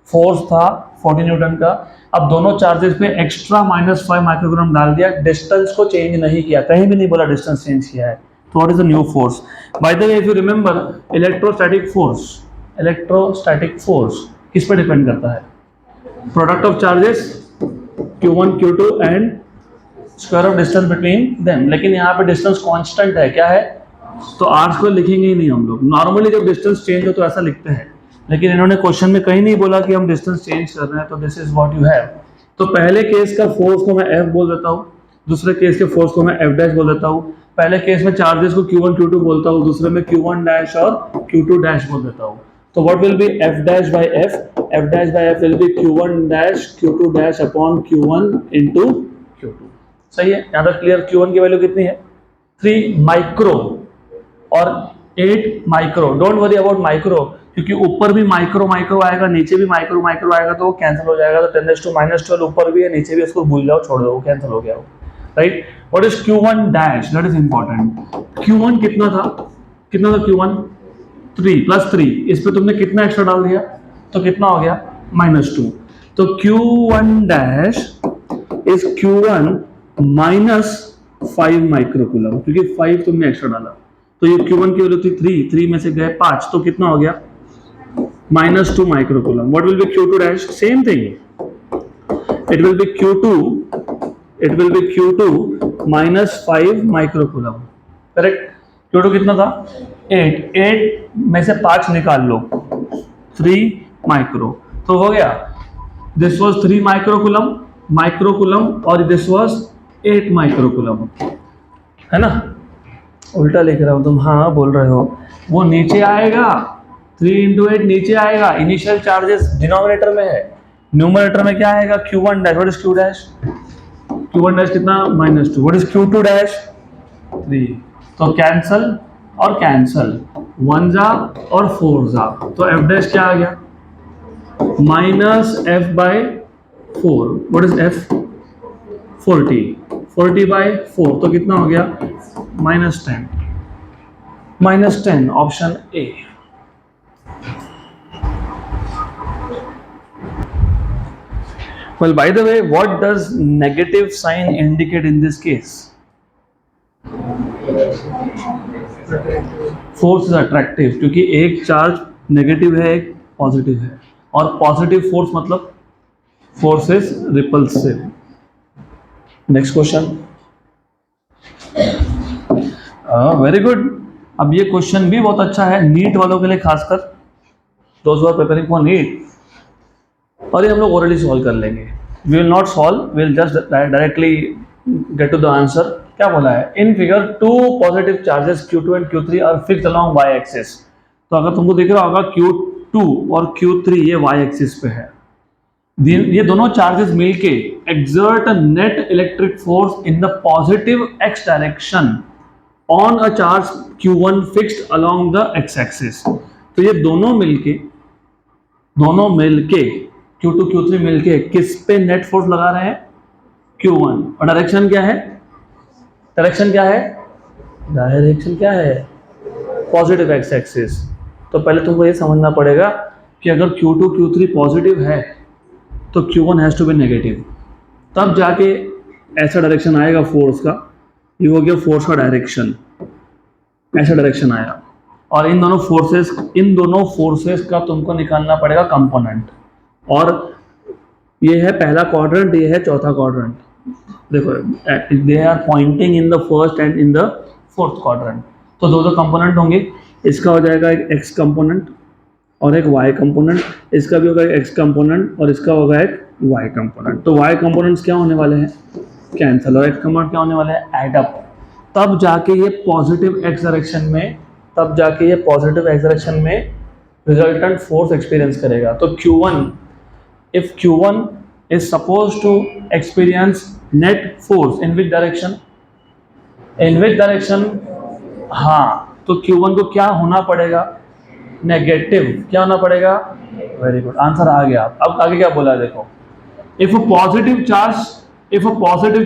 force था 40 Newton का। अब दोनों चार्जेस पे एक्स्ट्रा -5 माइक्रोकूलम डाल दिया, डिस्टेंस को चेंज नहीं किया, कहीं भी नहीं बोला डिस्टेंस चेंज किया है, तो what is the new force? Bye the way, if you remember, electrostatic force किस पर डिपेंड करता है? Product of charges Q1 Q2 and square of distance between them, लेकिन यहाँ पे डिस्टेंस कांस्टेंट है, क्या है? तो R स्क्वायर लिखेंगे ही नहीं हम लोग। नॉर्मली जब डिस्टेंस चेंज हो तो ऐसा लिखते हैं, लेकिन इन्होंने क्वेश्चन में कहीं नहीं बोला कि हम डिस्टेंस चेंज कर रहे हैं, तो this is what you have. तो पहले केस का फोर्स को मैं F बोल देता हूँ, दूसरे केस के फोर्स को मैं F डैश बोल देता हूँ। पहले केस में चार्जेस को Q1 Q2 बोलता हूँ, दूसरे में Q1 डैश और Q2 डैश बोल देता हूँ। तो what will be F dash by F will be Q1 dash Q2 dash upon Q1 into Q2। सही है, यहाँ तक क्लियर। Q1 की वैल्यू कितनी है 3 माइक्रो और 8 micro. Don't worry about micro, क्योंकि ऊपर भी माइक्रो माइक्रो आएगा, नीचे भी माइक्रो माइक्रो आएगा, तो वो कैंसिल हो जाएगा। तो 10⁻⁻12 ऊपर भी है नीचे भी, इसको भूल जाओ, छोड़ दो, वो कैंसिल हो गया वो, right. What is Q1 dash, that is important. Q1 कितना था Q1 3 प्लस 3, इस पे तुमने कितना एक्स्ट्रा डाल दिया, तो कितना हो गया -2। तो Q1 dash is Q1 minus 5 microcoulomb, क्योंकि 5 तुमने एक्स्ट्रा डाला। तो ये Q1 की वैल्यू थी 3 में से गए 5, तो कितना हो गया -2 microcoulomb. What will be Q2 dash, same thing, it will B Q2 -5 microcoulomb, correct. Q2 कितना था 8 में से 5 निकाल लो, 3 माइक्रो, तो हो गया दिस वाज 3 माइक्रोकूलम और दिस वाज 8 माइक्रोकूलम, है ना। उल्टा लिख रहा हूं, तुम हाँ बोल रहे हो। वो नीचे आएगा, 3 इंटू 8 नीचे आएगा, इनिशियल चार्जेस डिनोमिनेटर में है, न्यूमरेटर में क्या आएगा Q1 dash. What is Q dash, Q1 dash कितना -2। व्हाट इज Q2 डैश 3, तो कैंसल और कैंसल, 1 जा और 4 जा, तो F डैश क्या आ गया -F/4। व्हाट इज F, 40/4, तो कितना हो गया -10, option A. Well, by the way, what does negative sign indicate in this case? Force is attractive, क्योंकि एक चार्ज नेगेटिव है एक पॉजिटिव है, और पॉजिटिव फोर्स मतलब force is repulsive. Next question, very good. अब ये क्वेश्चन भी बहुत अच्छा है नीट वालों के लिए, खासकर those who are preparing for NEET, और ये हम लोग ओरली सॉल्व कर लेंगे। We will not solve, we will just directly get to the answer. क्या बोला है, in figure 2 positive charges Q2 and Q3 are fixed along y axis. तो अगर तुमको दिख रहा होगा Q2 और Q3 ये y एक्सिस पे है, ये दोनों चार्जेस मिलके exert a net electric force in the positive x direction on a charge Q1 fixed along the x axis। तो ये दोनों मिलके Q2 Q3 मिलके किस पे नेट फोर्स लगा रहे हैं Q1, और डायरेक्शन क्या है पॉजिटिव एक्स एक्सिस। तो पहले तुमको ये समझना पड़ेगा कि अगर Q2 Q3 पॉजिटिव है तो Q1 has to be negative, तब जाके ऐसा डायरेक्शन आएगा फोर्स का। ये हो गया फोर्स का डायरेक्शन, ऐसा डायरेक्शन आया, और इन दोनों फोर्सेस का तुमको निकालना पड़ेगा कंपोनेंट। और ये है पहला क्वाड्रेंट, ये है चौथा क्वाड्रेंट। देखो they are pointing in the first and in the fourth quadrant. तो दो कंपोनेंट होंगे, इसका हो जाएगा एक एक्स कंपोनेंट और एक वाई कंपोनेंट, इसका भी होगा एक एक्स कंपोनेंट और इसका होगा एक वाई कंपोनेंट। तो वाई कंपोनेंट्स क्या होने वाले हैं कैंसिल, और एक्स कंपोनेंट क्या होने वाले हैं ऐड अप। तब जाके ये पॉजिटिव एक्स डायरेक्शन में रिजल्टेंट फोर्स एक्सपीरियंस करेगा। तो Q1, if Q1 is supposed to experience net force in which direction, हाँ, तो Q1 को क्या होना पड़ेगा नेगेटिव, क्या होना पड़ेगा, वेरी गुड, आंसर आ गया। अब आगे क्या बोला देखो, if a positive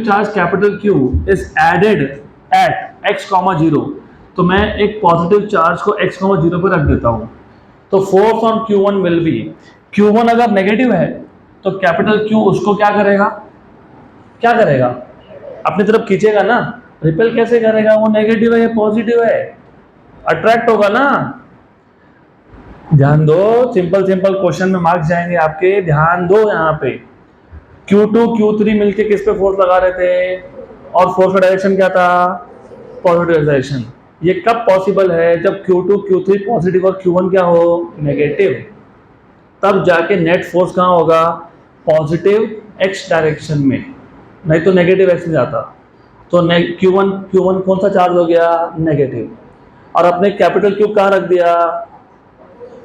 charge capital Q is added at x, 0, तो मैं एक पॉजिटिव चार्ज को x, 0 पर रख देता हूं, तो force on Q1 will be, Q1 अगर नेगेटिव है तो कैपिटल Q उसको क्या करेगा अपनी तरफ खींचेगा ना। रिपेल कैसे करेगा, वो नेगेटिव है या पॉजिटिव है, अट्रैक्ट होगा ना। ध्यान दो, सिंपल क्वेश्चन में मार्क्स जाएंगे आपके, ध्यान दो। यहाँ पे Q2 Q3 मिलके किस पे फोर्स लगा रहे थे, और फोर्स का डायरेक्शन क्या था, पॉजिटिव डायरेक्शन। ये कब पॉसिबल है, जब Q2 Q3 पॉजिटिव और Q1 क्या हो नेगेटिव, तब जाके नेट फोर्स कहाँ होगा पॉजिटिव एक्स डायरेक्शन में, नहीं तो नेगेटिव एक्स में जाता। तो Q1 कौन सा चार्ज हो गया नेगेटिव, और अपने कैपिटल Q कहाँ रख दिया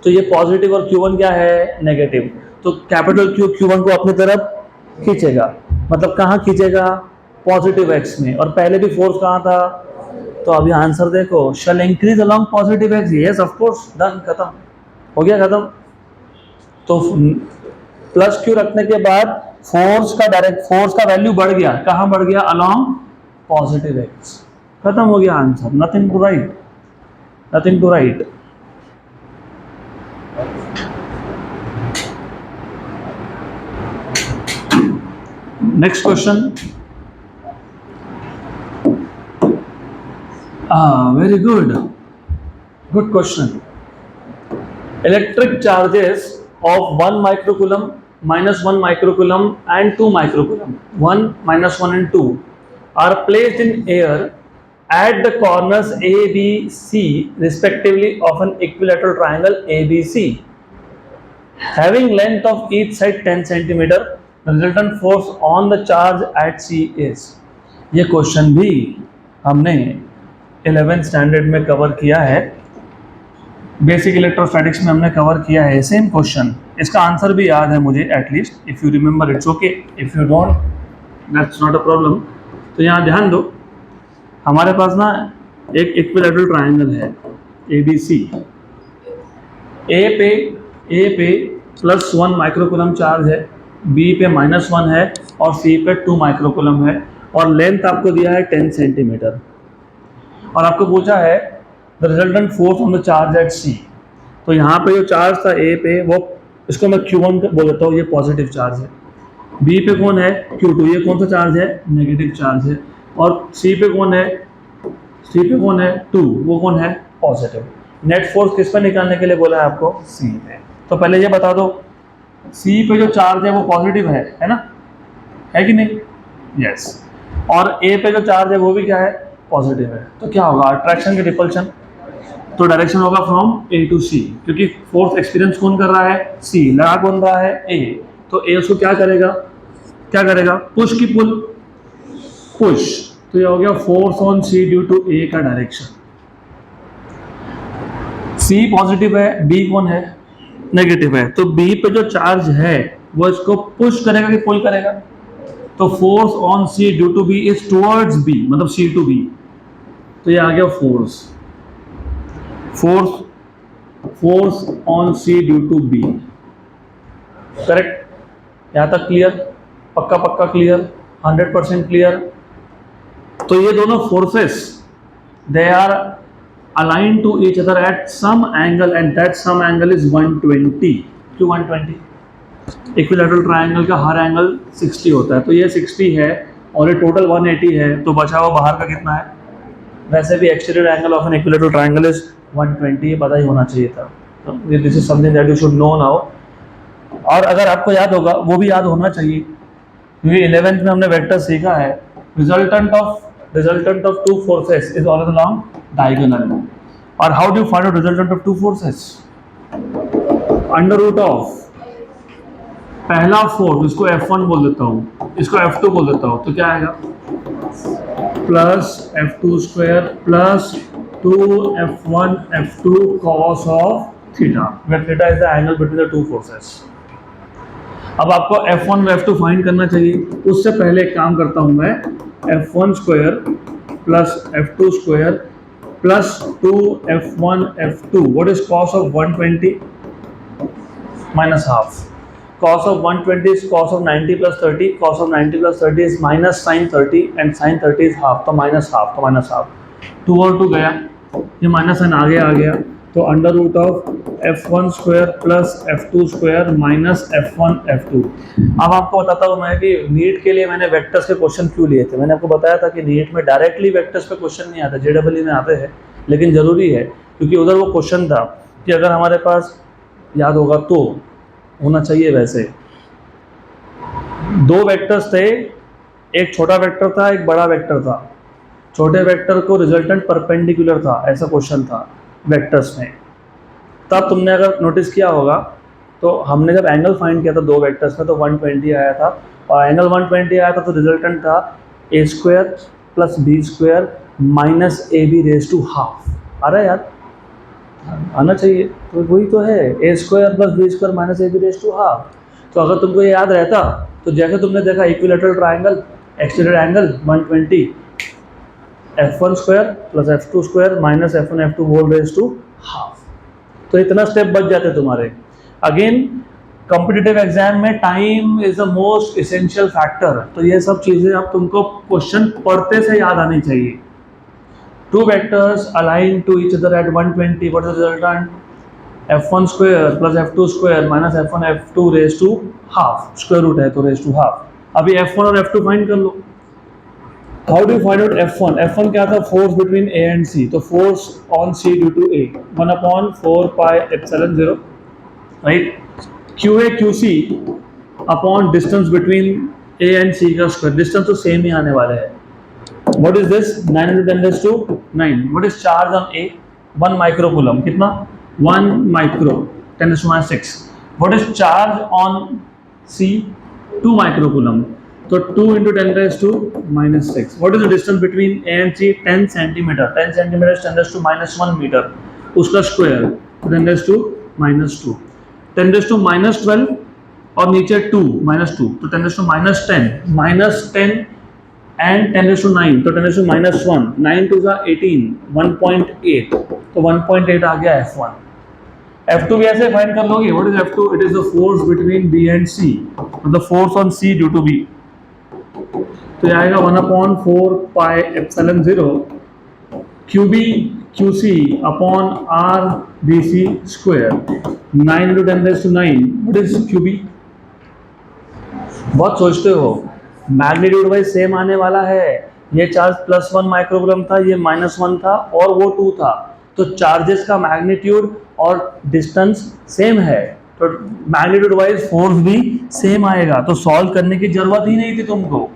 तो ये पॉजिटिव और Q1 क्या है, नेगेटिव। तो कैपिटल Q Q1 को अपनी तरफ खींचेगा, मतलब कहाँ खींचेगा, पॉजिटिव एक्स में। और पहले भी फोर्स कहाँ था, तो अभी आंसर देखो, shall increase along positive X, yes of course, done, खत्म हो गया, खत्म। तो प्लस क्यू रखने के बाद फोर्स का वैल्यू बढ़ गया, कहाँ बढ़ गया, अलोंग पॉजिटिव एक्स, खत्म हो गया answer, nothing to write, nothing to write. Next question, very good, good question. Electric charges of 1 microcoulomb, -1 microcoulomb and 2 microcoulomb, 1, -1 and 2 are placed in air at the corners A, B, C respectively of an equilateral triangle ABC, having length of each side 10 centimeter. The resultant force on the charge at C is. ये question भी हमने 11th standard में cover किया है, basic electrostatics में हमने cover किया है सेम क्वेश्चन। इसका आंसर भी याद है मुझे, at least if you remember it's okay, if you don't that's not a problem. तो यहाँ ध्यान दो, हमारे पास ना एक इक्विलैटरल ट्रायंगल है ABC, ए पे +1 माइक्रोकूलम चार्ज है, B पे -1 है और C पे 2 माइक्रोकूलम है, और लेंथ आपको दिया है 10 सेंटीमीटर, और आपको पूछा है the resultant force on the charge at C। तो यहाँ पे जो चार्ज था A पे, वो इसको मैं Q1 बोल देता हूँ, ये पॉजिटिव चार्ज है। B पे कौन है, Q2, ये कौन सा चार्ज है, नेगेटिव चार्ज है। और C पे कौन है, 2, वो कौन है, पॉजिटिव। नेट फोर्स किस पे निकालने के लिए बोला है आपको, C पे। तो पहले ये बता दो, C पे जो चार्ज है वो पॉजिटिव है ना, है कि नहीं, यस। और A पे जो चार्ज है वो भी क्या है, पॉजिटिव है। तो क्या होगा, अट्रैक्शन की रिपल्शन, तो डायरेक्शन होगा फ्रॉम A टू C, क्योंकि फोर्स एक्सपीरियंस कौन कर रहा है, C, लगा कौन रहा है, A। तो A उसको क्या करेगा, पुश की पुल, पुश। तो ये हो गया force on C due to A का डायरेक्शन। C पॉजिटिव है, B कौन है, नेगेटिव है। तो B पे जो चार्ज है वो इसको पुश करेगा कि पुल करेगा, तो force on C due to B is towards B, मतलब C टू B। तो ये आ गया force on C due to B, correct. यहाँ तक क्लियर, पक्का क्लियर, 100% क्लियर। तो ये दोनों forces they are align to each other at some angle, and that some angle is 120। क्यों 120? इक्विलैटरल ट्रायंगल का हर एंगल 60 होता है, तो ये 60 है और ये टोटल 180 है, तो बचा हुआ बाहर का कितना है। वैसे भी exterior angle of an equilateral triangle is 120, ये पता ही होना चाहिए था। तो this is something that you should know now. और अगर आपको याद होगा, वो भी याद होना चाहिए, क्योंकि 11th में हमने वेक्टर सीखा है, resultant of two forces is always along diagonal. और how do you find out resultant of two forces, under root of पहला फोर्स, इसको F1 बोल देता हूँ, इसको F2 बोल देता हूँ, तो क्या आएगा, plus F2 square plus 2F1 F2 cos of theta, where theta is the angle between the two forces. अब आपको F1 व F2 फाइंड करना चाहिए, उससे पहले एक काम करता हूँ मैं, F1 square plus F2 square plus 2F1 F2, what is cos of 120 minus half. cos of 120 is cos of 90 plus 30, cos of 90 plus 30 is minus sin 30, and sin 30 is half, तो minus half, 2 और 2 गया, ये minus sign आगे आ गया, तो under root of F1 square plus F2 square minus F1 F2। अब आपको बताता हूँ मैं कि नीट के लिए मैंने वेक्टर्स के क्वेश्चन क्यों लिए थे। मैंने आपको बताया था कि नीट में डायरेक्टली वेक्टर्स पे क्वेश्चन नहीं आता, JEE में आते हैं, लेकिन ज़रूरी है, क्योंकि उधर वो क्वेश्चन था कि अगर हमारे पास याद होगा तो होना चाहिए, वैसे 2 वेक्टर्स थे, एक छोटा वेक्टर था, एक बड़ा वेक्टर था। छोटे वेक्टर को रिजल्टेंट परपेंडिकुलर था, ऐसा क्वेश्चन था वेक्टर्स में। तब तुमने अगर नोटिस किया होगा, तो हमने जब एंगल फाइंड किया था 2 वेक्टर्स में, तो 120 आया था, और एंगल 120 आया था, तो रिजल्टेंट था a square plus b square minus ab raise to half. आ रहा है यार, आना चाहिए, तो वही तो है A square plus B square minus A B raise to half. तो अगर तुमको ये याद रहता, तो जैसे तुमने देखा equilateral triangle extended angle 120 f1 square plus f2 square minus f1 f2 whole raise to half, तो इतना स्टेप बच जाते तुम्हारे। अगेन कॉम्पिटिटिव एग्जाम में time is the most essential factor, तो ये सब चीजें अब तुमको क्वेश्चन पढ़ते से याद आनी चाहिए। Two vectors aligned to each other at 120, what is the resultant? f1 square plus f2 square minus f1 f2 raised to half, square root है तो raised to half। अभी f1 और f2 फाइंड कर लो। How do you find out f1? f1 क्या था? Force between a and c, तो force on c due to a 1 upon 4 pi epsilon 0, right? qa qc upon distance between a and c का square, distance तो same ही आने वाले हैं। What is this? 9 into 10 raised to 9. What is charge on A? 1 microcoulomb. कितना? 1 micro. 10 raised to minus 6. What is charge on C? 2 microcoulomb. So 2 into 10 raised to minus 6. What is the distance between A and C? 10 centimeter. 10 centimeter is 10 raised to minus 1 meter. उसका square 10 raised to minus 2. 10 raised to minus 12 और नीचे 2 minus 2, तो 10 raised to minus 10. Minus 10 and 10 raised to 9, तो 10 raised to minus 1, 9 to the 18, 1.8, तो 1.8 आ गया f1। f2 भी ऐसे find कर लोगे। What is f2? It is the force between b and c, the force on c due to b, तो ये आएगा 1 upon 4 pi epsilon 0 qb qc upon r bc square, 9 into 10 raised to 9, what is qb? बहुत सोचते हो, magnitude wise same आने वाला है। ये चार्ज +1 माइक्रोग्राम था, ये -1 था और वो 2 था, तो चार्जेस का मैग्नीट्यूड और डिस्टेंस सेम है, तो मैग्नीट्यूड वाइज फोर्स भी सेम आएगा, तो सॉल्व करने की जरूरत ही नहीं थी तुमको।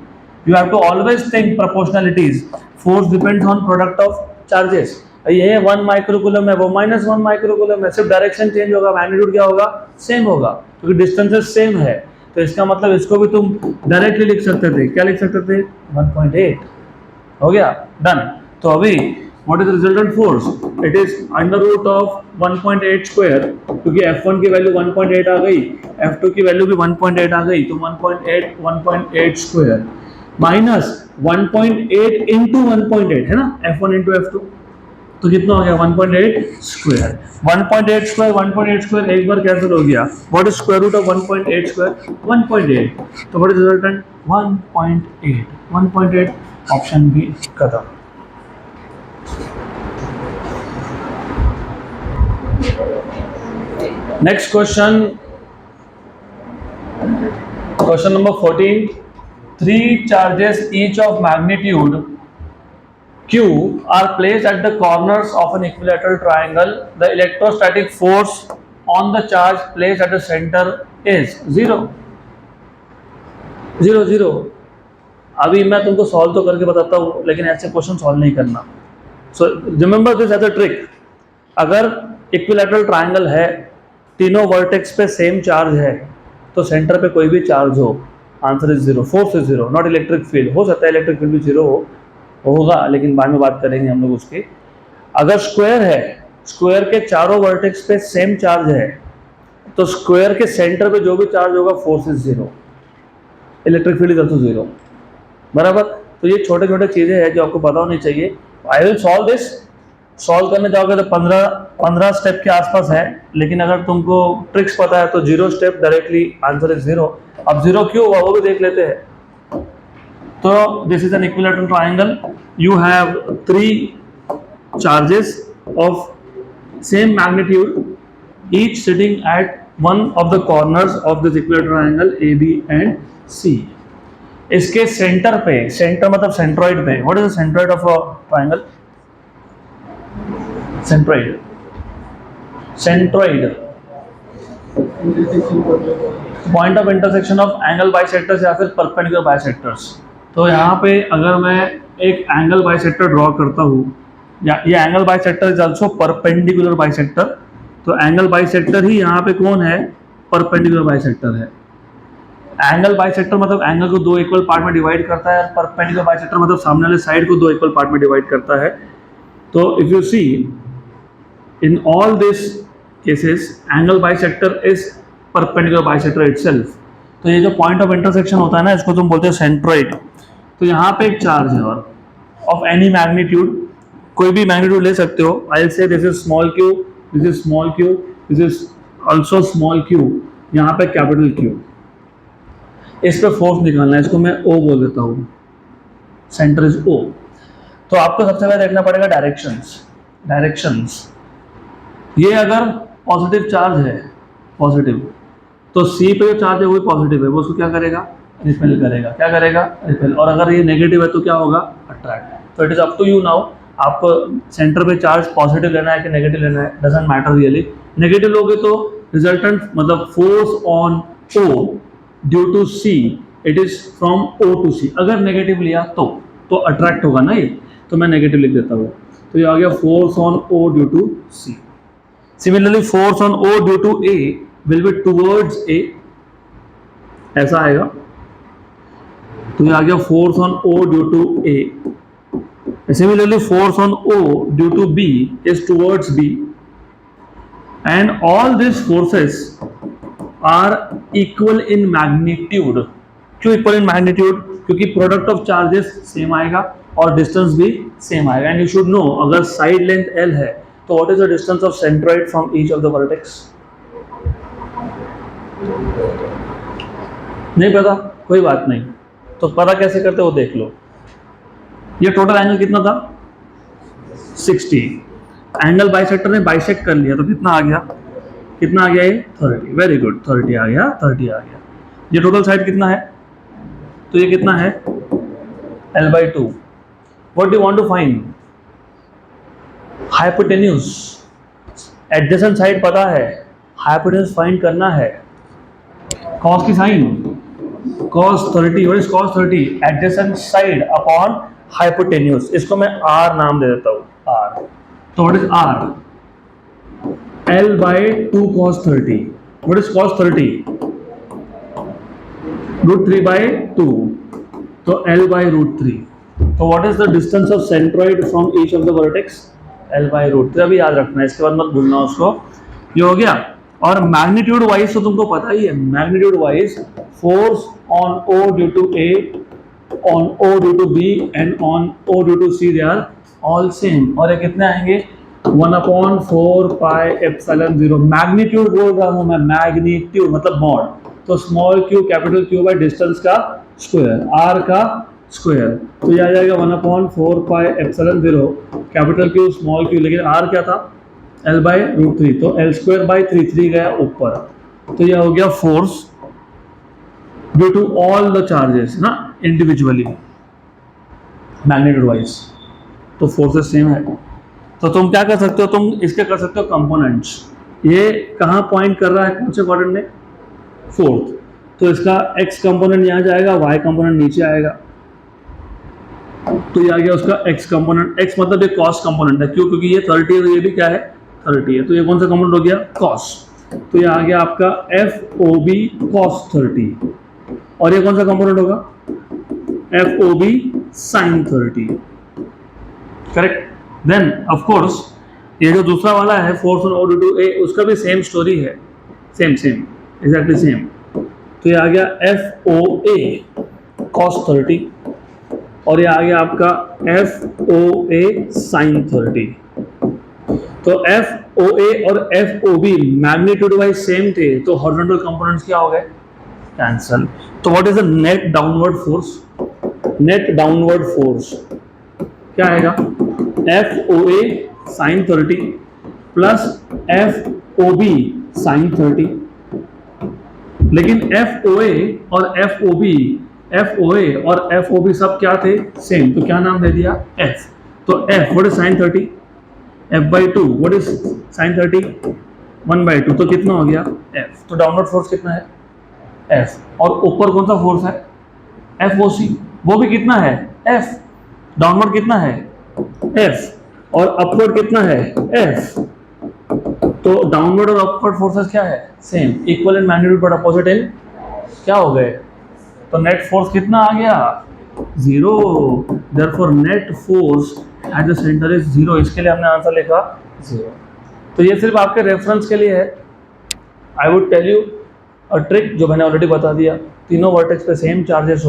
You have to always think proportionalities, force depends on product of charges. ये 1 माइक्रोकूलम है, वो -1 माइक्रोकूलम है, सिर्फ डायरेक्शन चेंज होगा, मैग्नीट्यूड क्या होगा? सेम होगा, क्योंकि डिस्टेंसेस सेम है। तो इसका मतलब इसको भी तुम डायरेक्टली लिख सकते थे, क्या लिख सकते थे? 1.8 हो गया, डन। तो अभी what is resultant force? It is under root of 1.8 square, क्योंकि f1 की वैल्यू 1.8 आ गई, f2 की वैल्यू भी 1.8 आ गई, तो 1.8 स्क्वायर माइनस 1.8 इंटू 1.8 है ना, f1 इंटू f2, तो कितना हो गया? 1.8 स्क्वायर। 1.8 स्क्वायर 1.8 स्क्वायर एक बार कैंसिल हो गया। What is square root of 1.8 square? 1.8, तो what is resultant? 1.8। 1.8 option B खत्म। Next question, question number 14। 3 charges each of magnitude Q are placed at the corners of an equilateral triangle. The electrostatic force on the charge placed at the center is 0। 0 0। अभी मैं तुमको solve तो करके बताता हूँ, लेकिन ऐसे क्वेश्चन सॉल्व नहीं करना। So remember this as a trick. अगर इक्विलैटरल ट्राइंगल है, तीनों वर्टेक्स पे सेम चार्ज है, तो सेंटर पे कोई भी चार्ज हो, answer is 0, force is 0, not electric field. हो सकता है इलेक्ट्रिक फील्ड भी 0 होगा, लेकिन बाद में बात करेंगे हम लोग उसकी। अगर स्क्वायर है, स्क्वायर के चारों वर्टेक्स पे सेम चार्ज है, तो स्क्वायर के सेंटर पे जो भी चार्ज होगा force is 0, electric field is also 0, बराबर। तो ये छोटे छोटे चीजें हैं जो आपको पता होनी चाहिए। I will solve this. Solve करने जाओगे तो 15 स्टेप के आसपास है, लेकिन अगर तुमको ट्रिक्स पता है तो 0 स्टेप डायरेक्टली आंसर इज 0। अब 0 क्यों हुआ वो भी देख लेते हैं। तो this is an equilateral triangle, you have 3 charges of same magnitude, each sitting at one of the corners of this equilateral triangle A B and C. इसके सेंटर पे, सेंटर मतलब सेंट्रॉइड पे, what is the centroid of a triangle? Centroid, centroid point of intersection of angle bisectors या फिर perpendicular bisectors. तो यहाँ पे अगर मैं एक एंगल बाइसेक्टर ड्रॉ करता हूँ, या ये angle bisector is also perpendicular bisector, तो एंगल बाइसेक्टर ही यहाँ पे कौन है? परपेंडिकुलर बाइसेक्टर है। एंगल बाइसेक्टर मतलब एंगल को 2 इक्वल पार्ट में डिवाइड करता है, परपेंडिकुलर बाइसेक्टर मतलब सामने वाले साइड को 2 इक्वल पार्ट में डिवाइड करता है। तो if you see in all this cases angle bisector is perpendicular bisector itself. तो ये जो पॉइंट ऑफ इंटरसेक्शन होता है ना, इसको तुम बोलते हो सेंट्रोइड। तो यहाँ पे एक चार्ज है और ऑफ एनी मैग्नीट्यूड, कोई भी मैग्नीट्यूड ले सकते हो। आई से this is small Q, this is small Q, this is also small Q, यहाँ पे कैपिटल क्यू। इस पे फोर्स निकालना है, इसको मैं ओ बोल देता हूँ, सेंटर इज ओ। तो आपको सबसे पहले देखना पड़ेगा डायरेक्शंस। ये अगर पॉजिटिव चार्ज है, पॉजिटिव, तो सी पे जो चार्ज है वो भी पॉजिटिव है, वो उसको क्या करेगा, रिपेल करेगा। क्या करेगा, रिपेल। और अगर ये नेगेटिव है तो क्या होगा, अट्रैक्ट। तो it is up to you now, आपको सेंटर पे चार्ज पॉजिटिव लेना है कि नेगेटिव लेना है, डजंट मैटर रियली। नेगेटिव लोगे तो रिजल्टेंट मतलब force on O due to C, it is from O to C. अगर नेगेटिव लिया तो अट्रैक्ट होगा ना ये, तो मैं नेगेटिव लिख देता हूँ। तो ये आ गया force on O due to C. Similarly force on O due to A will be towards A, ऐसा आएगा। तो ये आ गया force on O due to A. Similarly force on O due to B is towards B, and all this forces are equal in magnitude. क्यों equal in magnitude, क्योंकि product of charges same आएगा और distance भी same आएगा। And you should no, अगर side length L है तो what is the distance of centroid from each of the vertex? नहीं पता, कोई बात नहीं। तो पता कैसे करते हो देख लो। ये टोटल एंगल कितना था, 60। एंगल बाइसेक्टर ने बाइसेक्ट कर लिया तो कितना आ गया, कितना आ गया ये 30। वेरी गुड, 30 आ गया, 30 आ गया। ये टोटल साइड कितना है, तो ये कितना है, L/2। What do want to find, hypotenuse. Adjacent side पता है, हाइपोटेन्यूज फाइंड करना है। कॉस की sine, cos 30, what is cos 30? Adjacent side upon hypotenuse. इसको मैं R नाम दे देता हूँ, R। तो what is R? L/2 cos 30। What is cos 30? √3/2, तो L/√3। तो what is the distance of centroid from each of the vertex? L/√3। अभी याद रखना है, इसके बाद मत भूलना उसको। ये हो गया। और मैग्नीट्यूड वाइज तो तुमको पता ही है, magnitude wise force on O due to A, on O due to B and on O due to C, they are all same. और ये कितने आएंगे, 1/4πε0। मैग्नीट्यूड बोल रहा हूं मैं, मैग्नीट्यूड मतलब मॉड। तो small Q capital Q by distance का स्क्वायर, R का स्क्वायर। तो ये आ जाएगा 1/4πε0 कैपिटल क्यू स्मॉल क्यू, लेकिन R क्या था, L/√3। तो L²/3, 3 गया ऊपर। तो यह हो गया force due to all the charges ना, इंडिविजुअली मैग्नीट्यूड वाइज। तो फोर्सेस सेम है। तो तुम क्या कर सकते हो, तुम इसके कर सकते हो कंपोनेंट्स। ये कहाँ पॉइंट कर रहा है, कौन से क्वाड्रेंट में, फोर्थ। तो इसका x कंपोनेंट यहाँ जाएगा, y कंपोनेंट नीचे आएगा। तो ये आ गया उसका x कंपोनेंट। x मतलब ये cos कंपोनेंट है, क्यों, क्योंकि ये 30 है तो ये भी क्या है, 30 है। तो ये कौन सा कंपोनेंट हो गया, cos। तो ये आ गया आपका FOB cos 30। और ये कौन सा कंपोनेंट होगा, FOB sin 30। Correct. Then of course ये जो दूसरा वाला है force on O due to A, उसका भी सेम स्टोरी है, सेम एग्जैक्टली सेम। तो ये आ गया FOA cos 30, और ये आ गया आपका FOA sin 30। तो FOA और FOB मैग्नीट्यूड वाइज सेम थे, तो हॉरिजॉन्टल कंपोनेंट्स क्या हो गए, कैंसल। तो what is the net downward force, net downward force क्या आएगा, FOA sin 30 plus FOB sin 30। लेकिन FOA और FOB सब क्या थे, सेम। तो क्या नाम दे दिया, F। तो F what is sin 30, F/2। What is sin 30, 1/2। तो कितना हो गया, F। तो डाउनवर्ड फोर्स कितना है, F। और ऊपर कौन सा फोर्स है, FOC, वो भी कितना है, F। डाउनवर्ड कितना है, F। और अपवर्ड कितना है, F। तो डाउनवर्ड और अपवर्ड फोर्सेस क्या है, same, equal in magnitude but opposite इन क्या हो गए। तो नेट फोर्स कितना आ गया, 0। Therefore net force at the centre is 0। इसके लिए हमने आंसर लिखा 0। तो ये सिर्फ आपके रेफरेंस के लिए है। I would tell you a trick जो मैंने ऑलरेडी बता दिया, तीनों वर्टेक्स पे सेम चार्जेस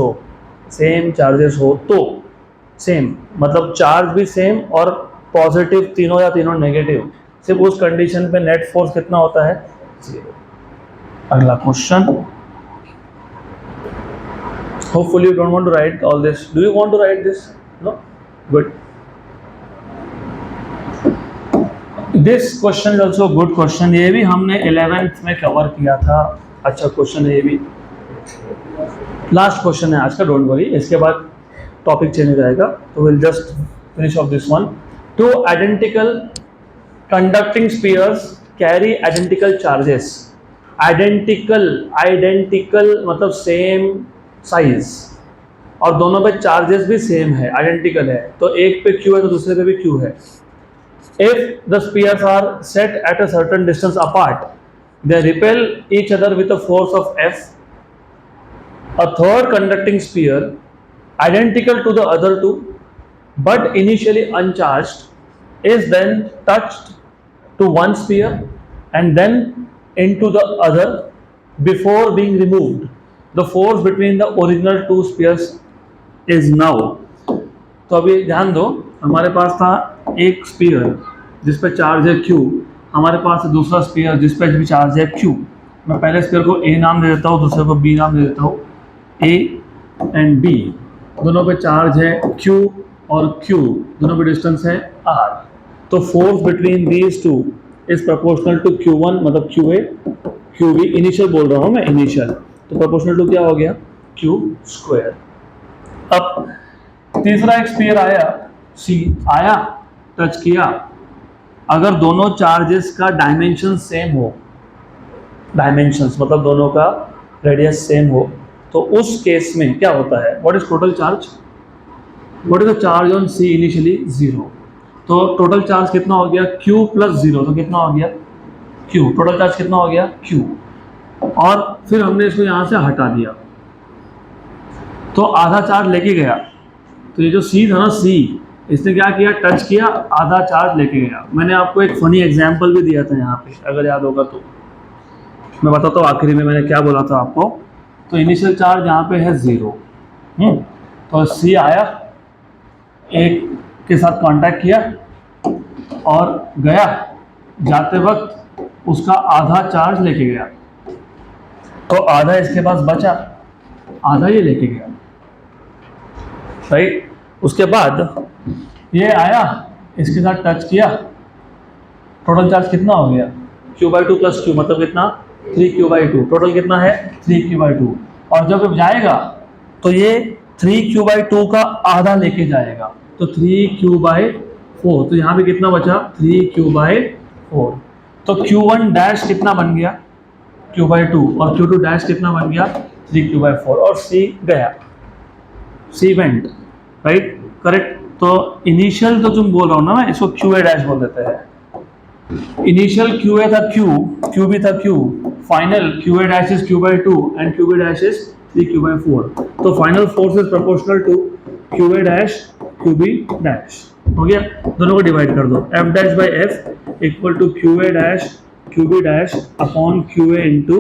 हो तो सेम मतलब चार्ज भी सेम और पॉजिटिव तीनों या तीनों नेगेटिव, सिर्फ उस कंडीशन पे नेट फोर्स कितना होता है, 0। अगला question, hopefully you don't want to write all this. Do you want to write this? No? Good. This question is also a good question. ये भी हमने 11th में कवर किया था। अच्छा क्वेश्चन है ये भी। लास्ट क्वेश्चन है आज का, डोंट वरी, इसके बाद टॉपिक चेंज हो जाएगा, तो will just finish off this one. Two identical conducting spheres carry identical charges. Identical मतलब सेम साइज, और दोनों पे चार्जेस भी सेम है, आइडेंटिकल है, तो एक पे क्यू है तो दूसरे पे भी क्यू है। If the spheres are set at a certain distance apart, they repel each other with a force of F. A third conducting sphere identical to the other two but initially uncharged is then touched to one sphere and then into the other before being removed. The force between the original two spheres is now. तो अभी ध्यान दो, हमारे पास था एक sphere जिस पे charge है Q, हमारे पास है दूसरा स्फीयर जिस पे भी चार्ज है Q। मैं पहले स्फीयर को A नाम दे देता हूँ, दूसरे को B नाम दे देता हूँ। A एंड B दोनों पे चार्ज है Q और Q दोनों पे डिस्टेंस है R। तो force between these two is proportional to Q1 मतलब QA QB, इनिशियल बोल रहा हूँ मैं, इनिशियल, तो प्रोपोर्शनल टू क्या हो गया, Q²। अब तीसरा एक स्फीयर आया C, आया, टच किया, अगर दोनों चार्जेस का डायमेंशन सेम हो, डायमेंशंस मतलब दोनों का रेडियस सेम हो, तो उस केस में क्या होता है, what is total charge, what is the charge on C initially 0। तो टोटल चार्ज कितना हो गया, Q + 0, तो कितना हो गया Q, टोटल चार्ज कितना हो गया Q। और फिर हमने इसको यहाँ से हटा दिया तो आधा चार्ज लेके गया। तो ये जो C था ना, C, इसने क्या किया, टच किया, आधा चार्ज लेके गया। मैंने आपको एक फनी एग्जाम्पल भी दिया था यहाँ पे, अगर याद होगा तो मैं बताता हूँ आखिरी में मैंने क्या बोला था आपको। तो इनिशियल चार्ज यहाँ पे है 0, तो C आया, एक के साथ कांटेक्ट किया और गया, जाते वक्त उसका आधा चार्ज लेके गया, तो आधा इसके पास बचा, आधा ये लेके गया, राइट। उसके बाद ये आया, इसके साथ टच किया, टोटल चार्ज कितना हो गया, Q/2 + Q मतलब कितना, 3Q/2, टोटल कितना है 3Q/2। और जब जाएगा तो ये 3Q/2 का आधा लेके जाएगा, तो 3Q/4, तो यहाँ पे कितना बचा 3Q/4। तो Q1 डैश कितना बन गया Q/2 और Q2 डैश कितना बन गया 3Q/4, और C गया, C वेंट, राइट, करेक्ट। तो इनिशियल तो तुम बोल रहा हूँ ना मैं, इसको QA डैश बोल देते हैं। इनिशियल QA था Q, QB था Q, final QA dash is Q/2 and QB dash is 3Q/4। तो final force is proportional to QA dash QB dash. हो गया, दोनों को डिवाइड कर दो, F dash by F equal to QA dash QB dash upon QA into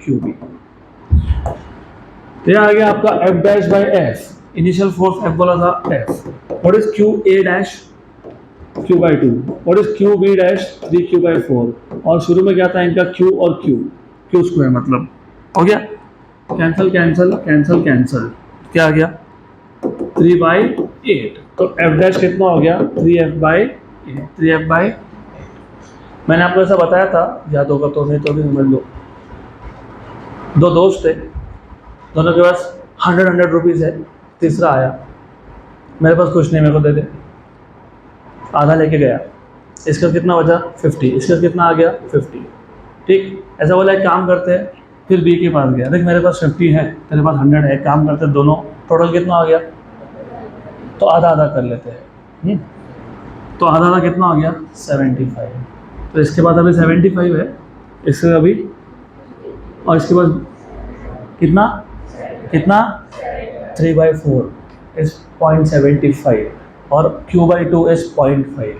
QB। ये आ गया आपका F dash by F, initial force F बोला था F। What is QA dash Q/2, what is QB dash 3Q/4, और शुरू में क्या था इनका Q और Q² मतलब, हो गया, कैंसल कैंसल कैंसल कैंसल, क्या आ गया 3/8। तो F डैश कितना हो गया 3F/8, 3F/8। मैंने आपको ऐसा बताया था, याद होगा तो, नहीं तो भी समझ लो। दो दोस्त थे, दोनों के पास 100 रुपीज़ है, तीसरा आया, मेरे पास कुछ नहीं, मेरे को दे दे, आधा लेके गया, इसका कितना बचा 50, इसका कितना आ गया 50, ठीक। ऐसा बोला एक काम करते हैं, फिर B के पास गया, देख मेरे पास 50 है, तेरे पास 100 है, काम करते हैं दोनों, टोटल कितना आ गया, तो आधा आधा कर लेते हैं, तो आधा आधा कितना हो गया 75। तो इसके बाद अभी 75 है, इससे अभी, और इसके बाद कितना कितना 3/4 इज 0.75 और Q/2 इज 0.5।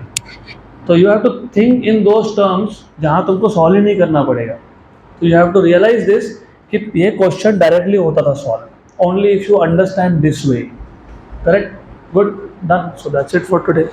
तो you have to think in those terms जहाँ तुमको सॉल्व ही नहीं करना पड़ेगा. तो you have to realise this कि ये क्वेश्चन डायरेक्टली होता था solve only if you understand this way. Correct. Good. Done. So that's it for today.